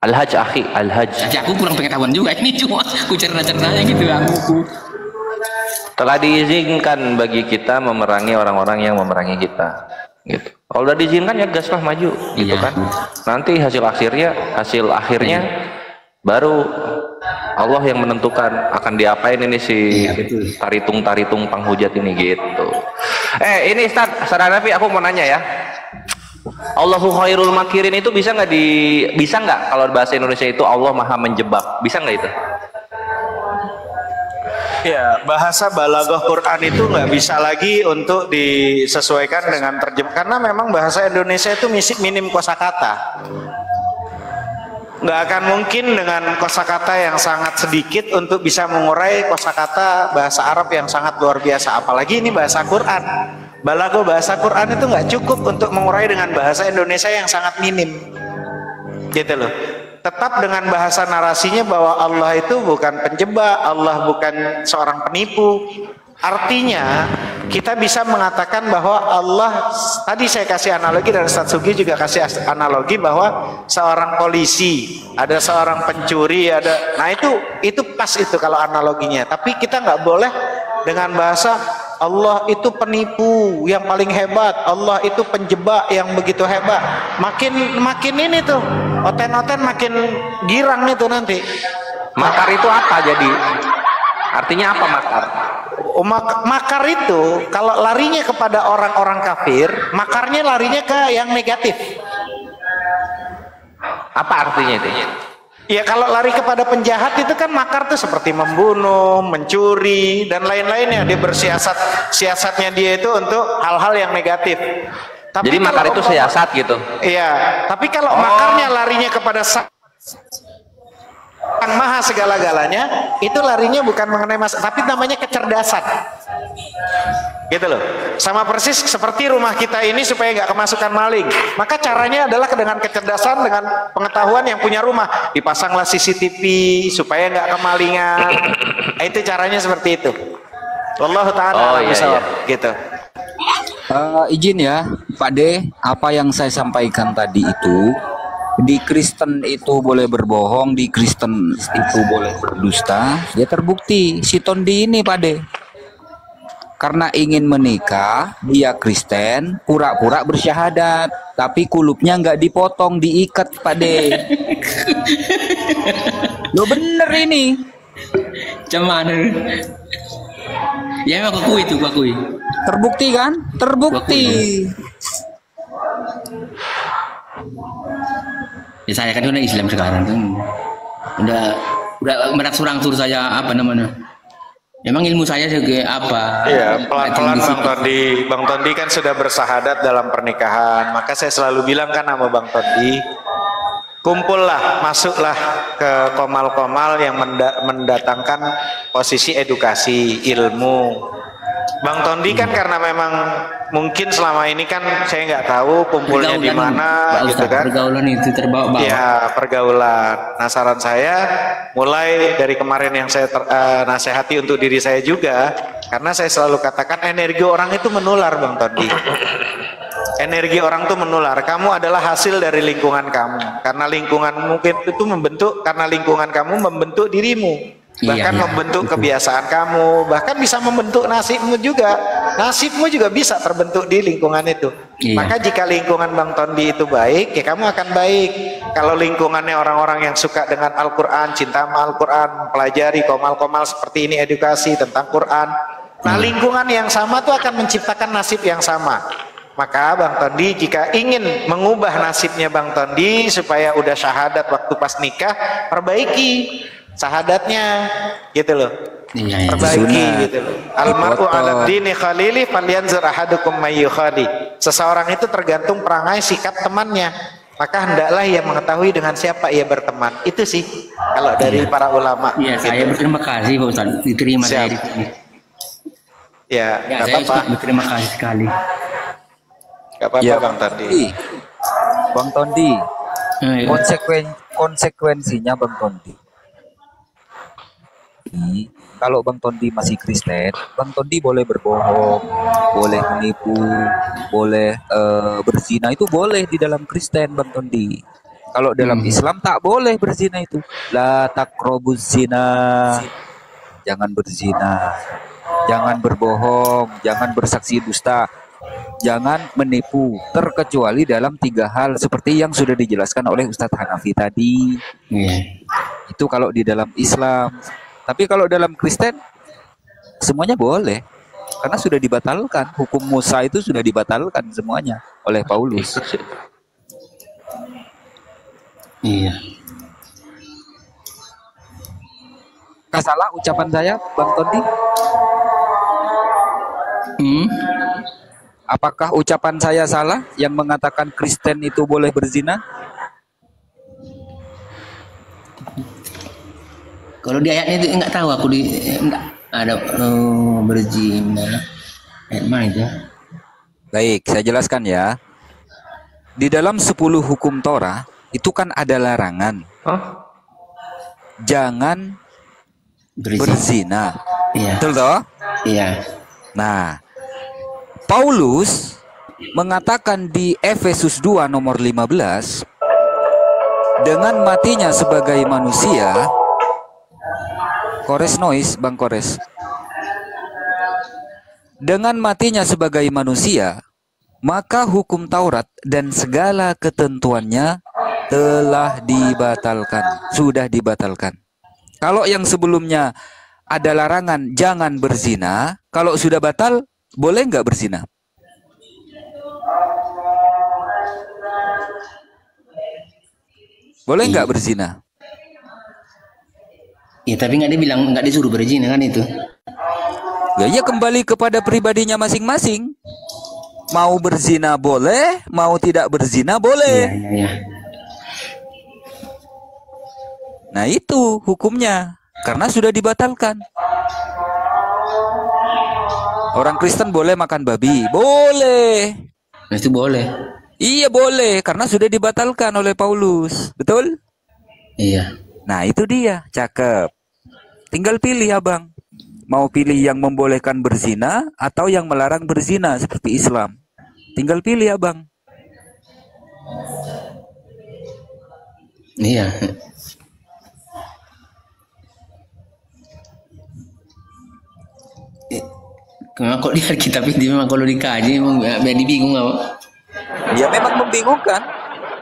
Al-Hajj akhi, Al-Hajj. Aku kurang pengetahuan juga ini, cuma aku cerna-cernanya gitu aku. Telah diizinkan bagi kita memerangi orang-orang yang memerangi kita, gitu. Kalau udah diizinkan ya gaslah maju, gitu kan. Nanti hasil akhirnya baru Allah yang menentukan akan diapain ini si taritung penghujat ini, gitu. Ini Ustaz Hanafi, aku mau nanya ya. Allahu khairul makirin itu bisa nggak kalau bahasa Indonesia itu Allah maha menjebak, bisa nggak itu? Ya, bahasa balaghah Quran itu nggak bisa lagi untuk disesuaikan dengan terjemah karena memang bahasa Indonesia itu minim kosakata. nggak akan mungkin dengan kosakata yang sangat sedikit untuk bisa mengurai kosakata bahasa Arab yang sangat luar biasa. Apalagi ini bahasa Quran. Balago bahasa Quran itu nggak cukup untuk mengurai dengan bahasa Indonesia yang sangat minim, gitu loh. Tetap dengan bahasa narasinya bahwa Allah itu bukan penjebak, Allah bukan seorang penipu. Artinya kita bisa mengatakan bahwa Allah, tadi saya kasih analogi dan Ustaz Sugi juga kasih analogi bahwa seorang polisi, ada seorang pencuri, ada, nah itu pas itu kalau analoginya. Tapi kita nggak boleh dengan bahasa Allah itu penipu yang paling hebat, Allah itu penjebak yang begitu hebat. Makin ini tuh oten-oten makin girang itu nanti. Makar itu apa jadi? Artinya apa makar? Makar itu kalau larinya kepada orang-orang kafir, makarnya larinya ke yang negatif. Apa artinya itu? Ya kalau lari kepada penjahat itu kan makar tuh seperti membunuh, mencuri dan lain-lainnya. Dia siasatnya dia itu untuk hal-hal yang negatif. Tapi jadi makar itu siasat gitu. Iya, tapi kalau makarnya larinya kepada Sang Maha segala-galanya, itu larinya bukan mengenai tapi namanya kecerdasan. Gitu loh. Sama persis seperti rumah kita ini supaya nggak kemasukan maling. Maka caranya adalah dengan kecerdasan, dengan pengetahuan yang punya rumah. Dipasanglah CCTV supaya nggak kemalingan. Itu caranya seperti itu. Wallahu ta'ala gitu. Izin ya Pak D, apa yang saya sampaikan tadi itu, di Kristen itu boleh berbohong, di Kristen itu boleh berdusta, ya terbukti si Tondi ini Pak D. Karena ingin menikah, dia Kristen, pura-pura bersyahadat, tapi kulupnya nggak dipotong, diikat Pak D. Lo bener ini. Cuman ya memang akui. Terbukti kan? Terbukti. Ya saya kan udah Islam sekarang tuh. Udah merangsur-rangsur saya apa namanya? Emang ilmu saya juga apa? Iya, pelan-pelan Bang Tondi kan sudah bersahadat dalam pernikahan. Maka saya selalu bilang kan sama Bang Tondi, kumpullah, masuklah ke komal-komal yang mendatangkan posisi edukasi, ilmu. Bang Tondi kan karena memang mungkin selama ini kan saya nggak tahu kumpulnya di mana gitu kan. Pergaulan itu terbawa-bawa. Ya, pergaulan. Nah, saran saya mulai dari kemarin yang saya nasihati untuk diri saya juga, karena saya selalu katakan energi orang itu menular, Bang Tondi. Energi orang itu menular. Kamu adalah hasil dari lingkungan kamu. Karena lingkungan mungkin itu membentuk, karena lingkungan kamu membentuk dirimu. Bahkan membentuk kebiasaan kamu, bahkan bisa membentuk nasibmu juga. Nasibmu juga bisa terbentuk di lingkungan itu. Maka jika lingkungan Bang Tondi itu baik, ya kamu akan baik. Kalau lingkungannya orang-orang yang suka dengan Al-Quran, cinta sama Al-Quran, pelajari komal-komal seperti ini, edukasi tentang Quran, nah lingkungan yang sama tuh akan menciptakan nasib yang sama. Maka Bang Tondi jika ingin mengubah nasibnya Bang Tondi supaya udah syahadat waktu pas nikah, perbaiki syahadatnya gitu loh. Perbaiki gitu loh. Almar'u 'ala dini khalili falyanzur ahadukum may yukhali. Seseorang itu tergantung perangai sikap temannya. Maka hendaklah ia mengetahui dengan siapa ia berteman. Itu sih kalau dari para ulama. Iya, gitu. saya berterima kasih Pak Ustaz diterima saya di sini. Ya, enggak saya apa-apa. berterima kasih sekali. Enggak apa-apa Ya, Bang Tondi. Bang Tondi, konsekuensinya Bang Tondi. Kalau Bang Tondi masih Kristen, Bang Tondi boleh berbohong, boleh menipu, boleh berzina, itu boleh di dalam Kristen Bang Tondi. Kalau dalam Islam tak boleh berzina itu. La taqrabuz zina. Jangan berzina. Jangan berbohong, jangan bersaksi dusta. Jangan menipu, terkecuali dalam 3 hal seperti yang sudah dijelaskan oleh Ustadz Hanafi tadi. Itu kalau di dalam Islam. Tapi kalau dalam Kristen semuanya boleh, karena sudah dibatalkan. Hukum Musa itu sudah dibatalkan semuanya oleh Paulus. Iya. Salah ucapan saya, Bang Tondi? Apakah ucapan saya salah yang mengatakan Kristen itu boleh berzina? Kalau di ayatnya itu nggak tahu aku nggak ada berzina. Ayat mana itu? Baik, saya jelaskan ya. Di dalam 10 hukum Torah itu kan ada larangan. Jangan berzina. Iya. Betul toh? Iya. Nah, Paulus mengatakan di Efesus 2 nomor 15, dengan matinya sebagai manusia, Kores noise, Bang Kores. Dengan matinya sebagai manusia, maka hukum Taurat dan segala ketentuannya telah dibatalkan, sudah dibatalkan. Kalau yang sebelumnya ada larangan jangan berzina, kalau sudah batal, boleh nggak berzina? Boleh nggak berzina? Ya tapi nggak dibilang, nggak disuruh berzina kan itu. Ya kembali kepada pribadinya masing-masing. Mau berzina boleh, mau tidak berzina boleh. Iya. Nah itu hukumnya, karena sudah dibatalkan. Orang Kristen boleh makan babi? Boleh. Nah, itu boleh. Iya boleh, karena sudah dibatalkan oleh Paulus. Betul? Iya. Nah itu dia, cakep. Tinggal pilih abang. Mau pilih yang membolehkan berzina atau yang melarang berzina seperti Islam. Tinggal pilih abang. Iya. Memang kalau lihat kitab ini memang kalau dikaji memang jadi bingung apa? Ya memang membingungkan.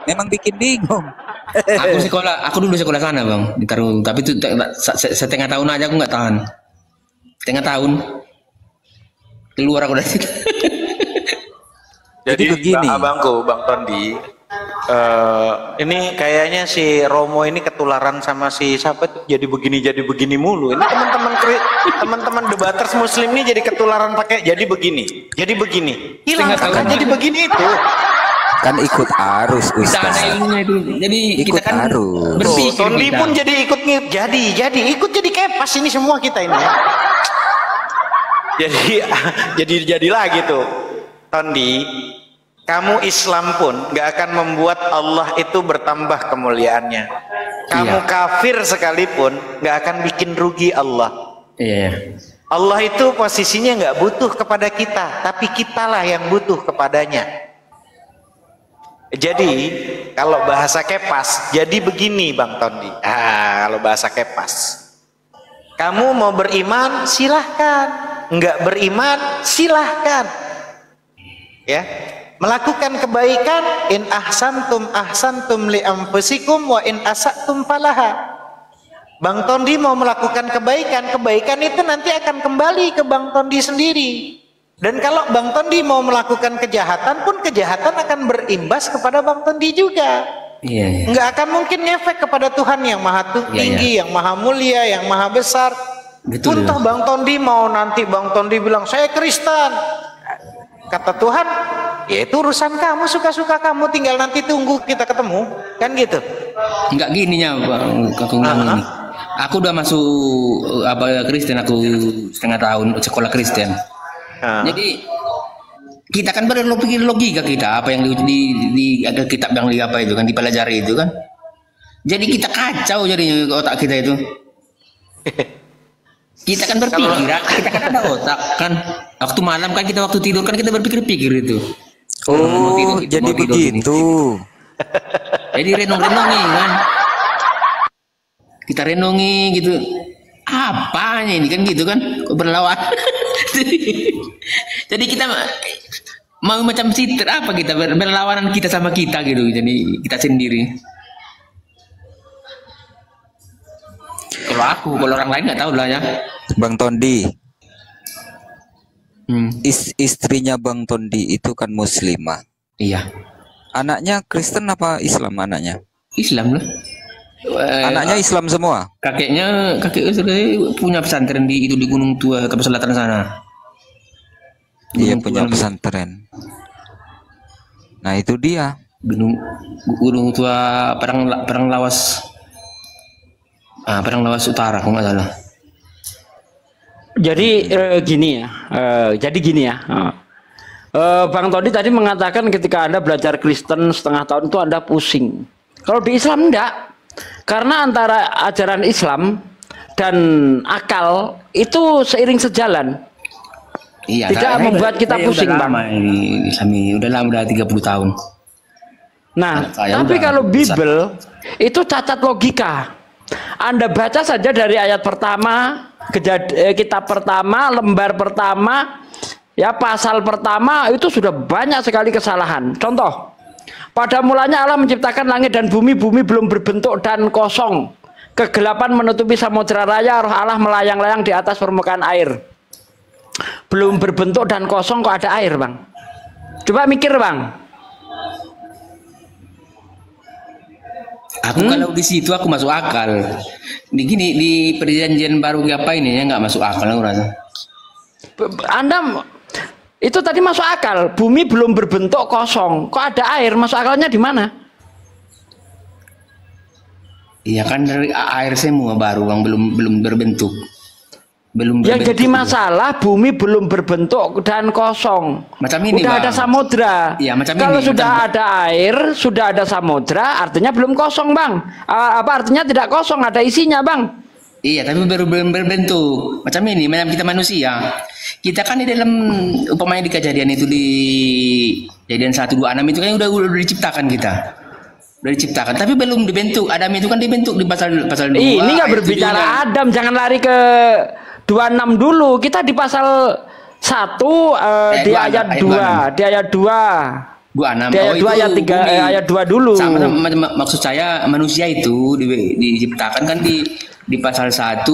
Memang bikin bingung. Aku dulu sekolah sana bang, di Tarung. Tapi itu setengah tahun aja aku nggak tahan. Setengah tahun keluar aku dari situ. Jadi begini, abangku, Bang Tondi, ini kayaknya si Romo ini ketularan sama si siapa tuh jadi begini mulu. Ini teman-teman debaters Muslim ini jadi ketularan pakai jadi begini. Hilang kan jadi begini itu. Kan ikut arus Ustaz. Jadi ikut kita kan arus. Berpikir Tondi pun jadi ikut jadi kepas ini semua kita ini. Jadi lagi tuh. Tondi, kamu Islam pun gak akan membuat Allah itu bertambah kemuliaannya. Kamu kafir sekalipun gak akan bikin rugi Allah. Iya. Allah itu posisinya gak butuh kepada kita, tapi kitalah yang butuh kepadanya. Jadi kalau bahasa kepas, jadi begini Bang Tondi. Kalau bahasa kepas, kamu mau beriman silahkan, nggak beriman silahkan. Ya, melakukan kebaikan, in ahsantum li anfusikum wa in asatum falaha. Bang Tondi mau melakukan kebaikan itu nanti akan kembali ke Bang Tondi sendiri. Dan kalau Bang Tondi mau melakukan kejahatan pun kejahatan akan berimbas kepada Bang Tondi juga. Iya. Nggak akan mungkin ngefek kepada Tuhan yang maha tinggi, yang maha mulia, yang maha besar. Betul. Entah Bang Tondi mau nanti Bang Tondi bilang saya Kristen. Kata Tuhan, ya itu urusan kamu, suka-suka kamu, tinggal nanti tunggu kita ketemu, kan gitu. Enggak gininya Bang, aku bilang ini. Aku udah masuk Kristen, aku setengah tahun sekolah Kristen. Jadi kita kan berpikir logika kita, apa yang di kitab yang itu kan dipelajari itu kan. Jadi kita kacau jadinya otak kita itu. Kita kan berpikir, kita kan ada otak kan. Waktu malam kan kita waktu tidur kan kita berpikir-pikir itu. Oh, jadi begitu. Jadi renung-renungi kan. Kita renungi gitu. Apanya ini kan gitu kan? Kok berlawan. Jadi kita mau macam sitir apa kita berlawanan kita sama kita gitu. Jadi kita sendiri. Kalau orang lain nggak tahu lah ya. Bang Tondi, istrinya Bang Tondi itu kan muslimah. Iya. Anaknya Kristen apa Islam anaknya? Islam lah. Anaknya Islam semua. Kakeknya punya pesantren di Gunung Tua ke selatan sana. Iya punya pesantren. Nah itu dia. Gunung Tua Perang Lawas. Padang Lawas Utara, kalau nggak salah. Jadi gini ya, Bang Todi tadi mengatakan ketika Anda belajar Kristen setengah tahun itu Anda pusing. Kalau di Islam enggak, karena antara ajaran Islam dan akal itu seiring sejalan. Iya, tidak membuat kita pusing, udah Bang. Lama ini Islami, udah 30 tahun. Nah, tapi kalau Bible itu cacat logika. Anda baca saja dari ayat pertama, kitab pertama, lembar pertama, ya pasal pertama itu sudah banyak sekali kesalahan. Contoh, pada mulanya Allah menciptakan langit dan bumi, bumi belum berbentuk dan kosong. Kegelapan menutupi samudera raya, roh Allah melayang-layang di atas permukaan air. Belum berbentuk dan kosong kok ada air, Bang. Coba mikir, Bang. Aku kalau di situ aku masuk akal. Di perjanjian baru apa ini ya nggak masuk akal aku rasa. Anda itu tadi masuk akal. Bumi belum berbentuk kosong, kok ada air? Masuk akalnya di mana? Iya kan dari air semua baru Bang, belum berbentuk. Yang jadi masalah bumi belum berbentuk dan kosong. Macam ini, udah Bang. ada samudra. Iya, macam kalau ini, sudah ada air, sudah ada samudra, artinya belum kosong, Bang. Apa artinya tidak kosong, ada isinya, Bang. Iya, tapi belum berbentuk. Macam ini, macam kita manusia. Kita kan di dalam umpamanya di kejadian itu di kejadian 126 itu kan udah diciptakan kita. Udah diciptakan, tapi belum dibentuk. Adam itu kan dibentuk di pasal 2. Ini nggak berbicara Adam, jangan lari ke 26 dulu. Kita di pasal 1 di ayat 2, di ayat 2. 26. Di ayat 2 ayat 3 ayat 2 dulu. Sama, maksud saya manusia itu diciptakan kan di pasal 1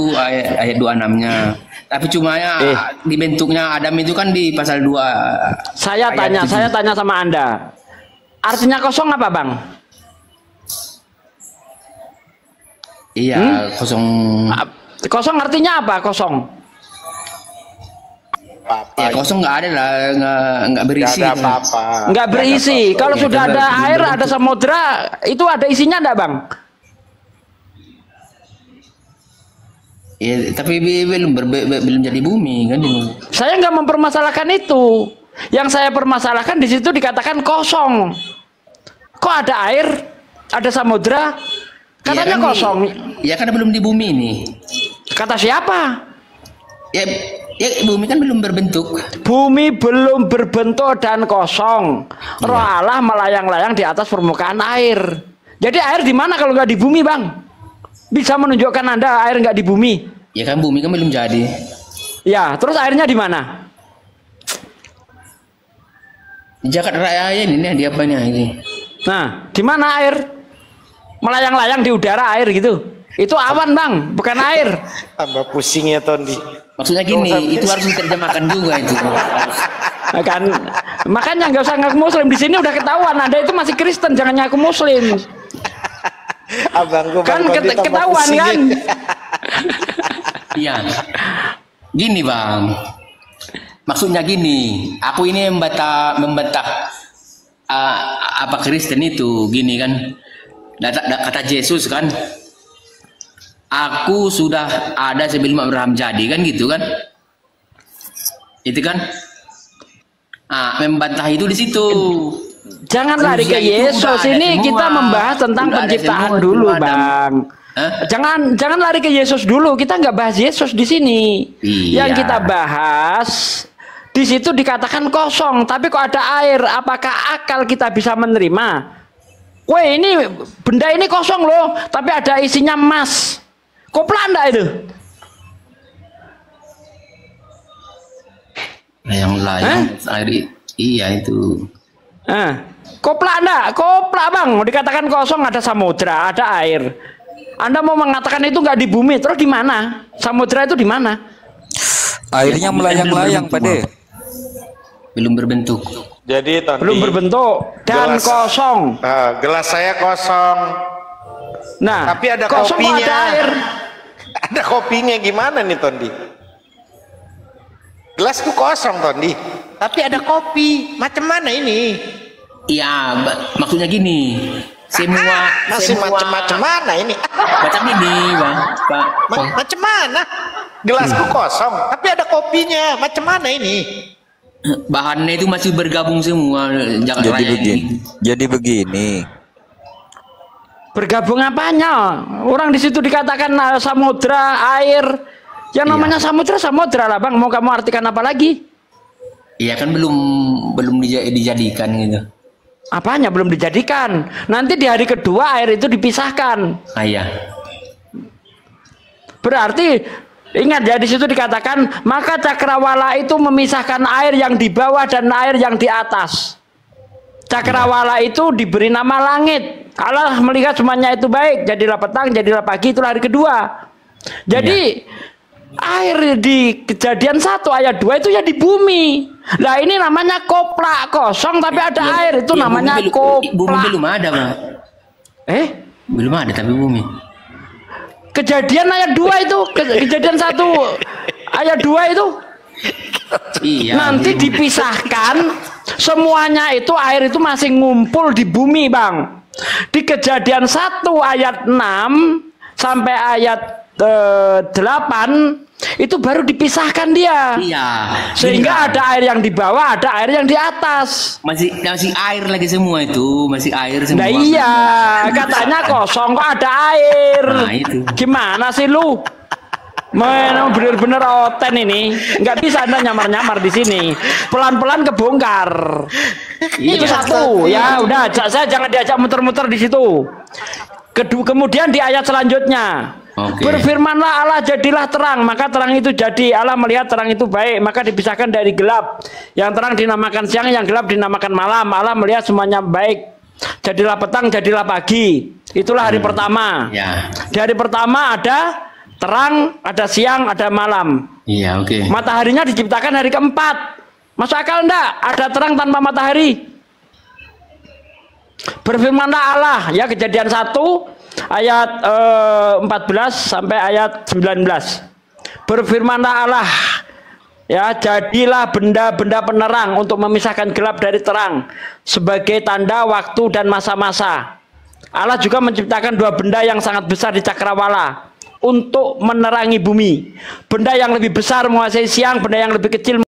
ayat 26-nya. Tapi cuma ya dibentuknya Adam itu kan di pasal 2. Saya tanya sama Anda. Artinya kosong apa, Bang? Iya, kosong. Kosong artinya apa? Kosong. Ya kosong nggak ada lah, nggak berisi. Nggak ada apa-apa. Nggak berisi. Kalau Ya, sudah ada belum air, berbentuk. ada samudra, itu ada isinya enggak, Bang? Ya, tapi belum jadi bumi kan ini. Saya nggak mempermasalahkan itu. Yang saya permasalahkan di situ dikatakan kosong. Kok ada air, ada samudra? Katanya kan kosong. Ya karena belum di bumi ini. Kata siapa? Ya bumi kan belum berbentuk. Bumi belum berbentuk dan kosong. Roh Allah melayang-layang di atas permukaan air. Jadi air di mana kalau nggak di bumi, Bang? Bisa menunjukkan Anda air nggak di bumi? Ya kan bumi kan belum jadi. Ya, terus airnya di mana? Jakarta Raya ini di apanya ini? Nah, di mana air? Melayang-layang di udara air gitu. Itu awan, Bang, bukan air. Tambah pusing ya, Tondi. Maksudnya gini, itu harus diterjemahkan juga itu. Kan makanya nggak usah ngaku Muslim. Di sini udah ketahuan Anda itu masih Kristen, jangan ngaku Muslim. Abangku Kan ketahuan kan? Iya. Gini, Bang. Maksudnya gini, aku ini membantah apa Kristen itu gini kan. Kata Yesus kan, aku sudah ada sebelum Abraham jadi kan gitu kan. Itu kan. Membantah itu di situ. Jangan lari ke Yesus. Ini kita membahas tentang penciptaan dulu, Bang. Jangan lari ke Yesus dulu. Kita nggak bahas Yesus di sini. Iya. Yang kita bahas di situ dikatakan kosong, tapi kok ada air. Apakah akal kita bisa menerima? Weh, ini benda ini kosong loh, tapi ada isinya emas. Kopla enggak itu? Layang-layang air, iya itu. Kopla enggak? Kopla, Bang. Dikatakan kosong, ada samudra, ada air. Anda mau mengatakan itu nggak di bumi, terus di mana? Samudra itu di mana? Airnya melayang-layang, Pak De. Belum berbentuk. Jadi Tondi, belum berbentuk dan kosong. Gelas saya kosong. Nah, tapi ada kosong kopinya. ada air. Ada kopinya gimana nih, Tondi? Gelasku kosong, Tondi. Tapi ada kopi. Macam mana ini? Iya, maksudnya gini. Masih macam-macam mana ini? Macam ini, Bang. Pak. Macam mana? Gelasku kosong, tapi ada kopinya. Macam mana ini? Bahannya itu masih bergabung semua. Jangan Jadi begini. Bergabung apanya? Orang di situ dikatakan samudra, air. Yang namanya samudra lah, Bang. Mau kamu artikan apa lagi? Iya kan belum dijadikan gitu. Apanya belum dijadikan? Nanti di hari kedua air itu dipisahkan. Iya. Berarti ingat ya, di situ dikatakan maka cakrawala itu memisahkan air yang di bawah dan air yang di atas. Cakrawala itu diberi nama langit. Allah melihat semuanya itu baik, jadilah petang, jadilah pagi, itulah hari kedua. Jadi air di Kejadian 1 ayat 2 itu ya di bumi. Nah ini namanya koplak kosong tapi ada air, itu namanya koplak. Bumi belum ada, Bang. Belum ada tapi bumi. Kejadian ayat 2 itu, Kejadian 1 ayat 2 itu. Iya. Nanti dipisahkan semuanya itu, air itu masih ngumpul di bumi, Bang. Di Kejadian 1 ayat 6 sampai ayat 8 itu baru dipisahkan dia. Iya. Sehingga ada air yang di bawah, ada air yang di atas. Masih air lagi semua itu, masih air semua. Nah iya, katanya kosong kok ada air. Nah itu. Gimana sih lu? Bener-bener oten ini, nggak bisa Anda nyamar-nyamar di sini. Pelan-pelan kebongkar. Itu satu, ya udah. Saya jangan diajak muter-muter di situ. Kemudian di ayat selanjutnya, berfirmanlah Allah, jadilah terang, maka terang itu jadi. Allah melihat terang itu baik, maka dipisahkan dari gelap. Yang terang dinamakan siang, yang gelap dinamakan malam. Allah melihat semuanya baik. Jadilah petang, jadilah pagi. Itulah hari pertama. Ya. Di hari pertama ada terang, ada siang, ada malam. Iya, oke. Mataharinya diciptakan hari keempat. Masuk akal enggak? Ada terang tanpa matahari. Berfirmanlah Allah, ya Kejadian 1 ayat 14 sampai ayat 19. Berfirmanlah Allah, ya jadilah benda-benda penerang untuk memisahkan gelap dari terang sebagai tanda waktu dan masa-masa. Allah juga menciptakan 2 benda yang sangat besar di cakrawala untuk menerangi bumi. Benda yang lebih besar menguasai siang, benda yang lebih kecil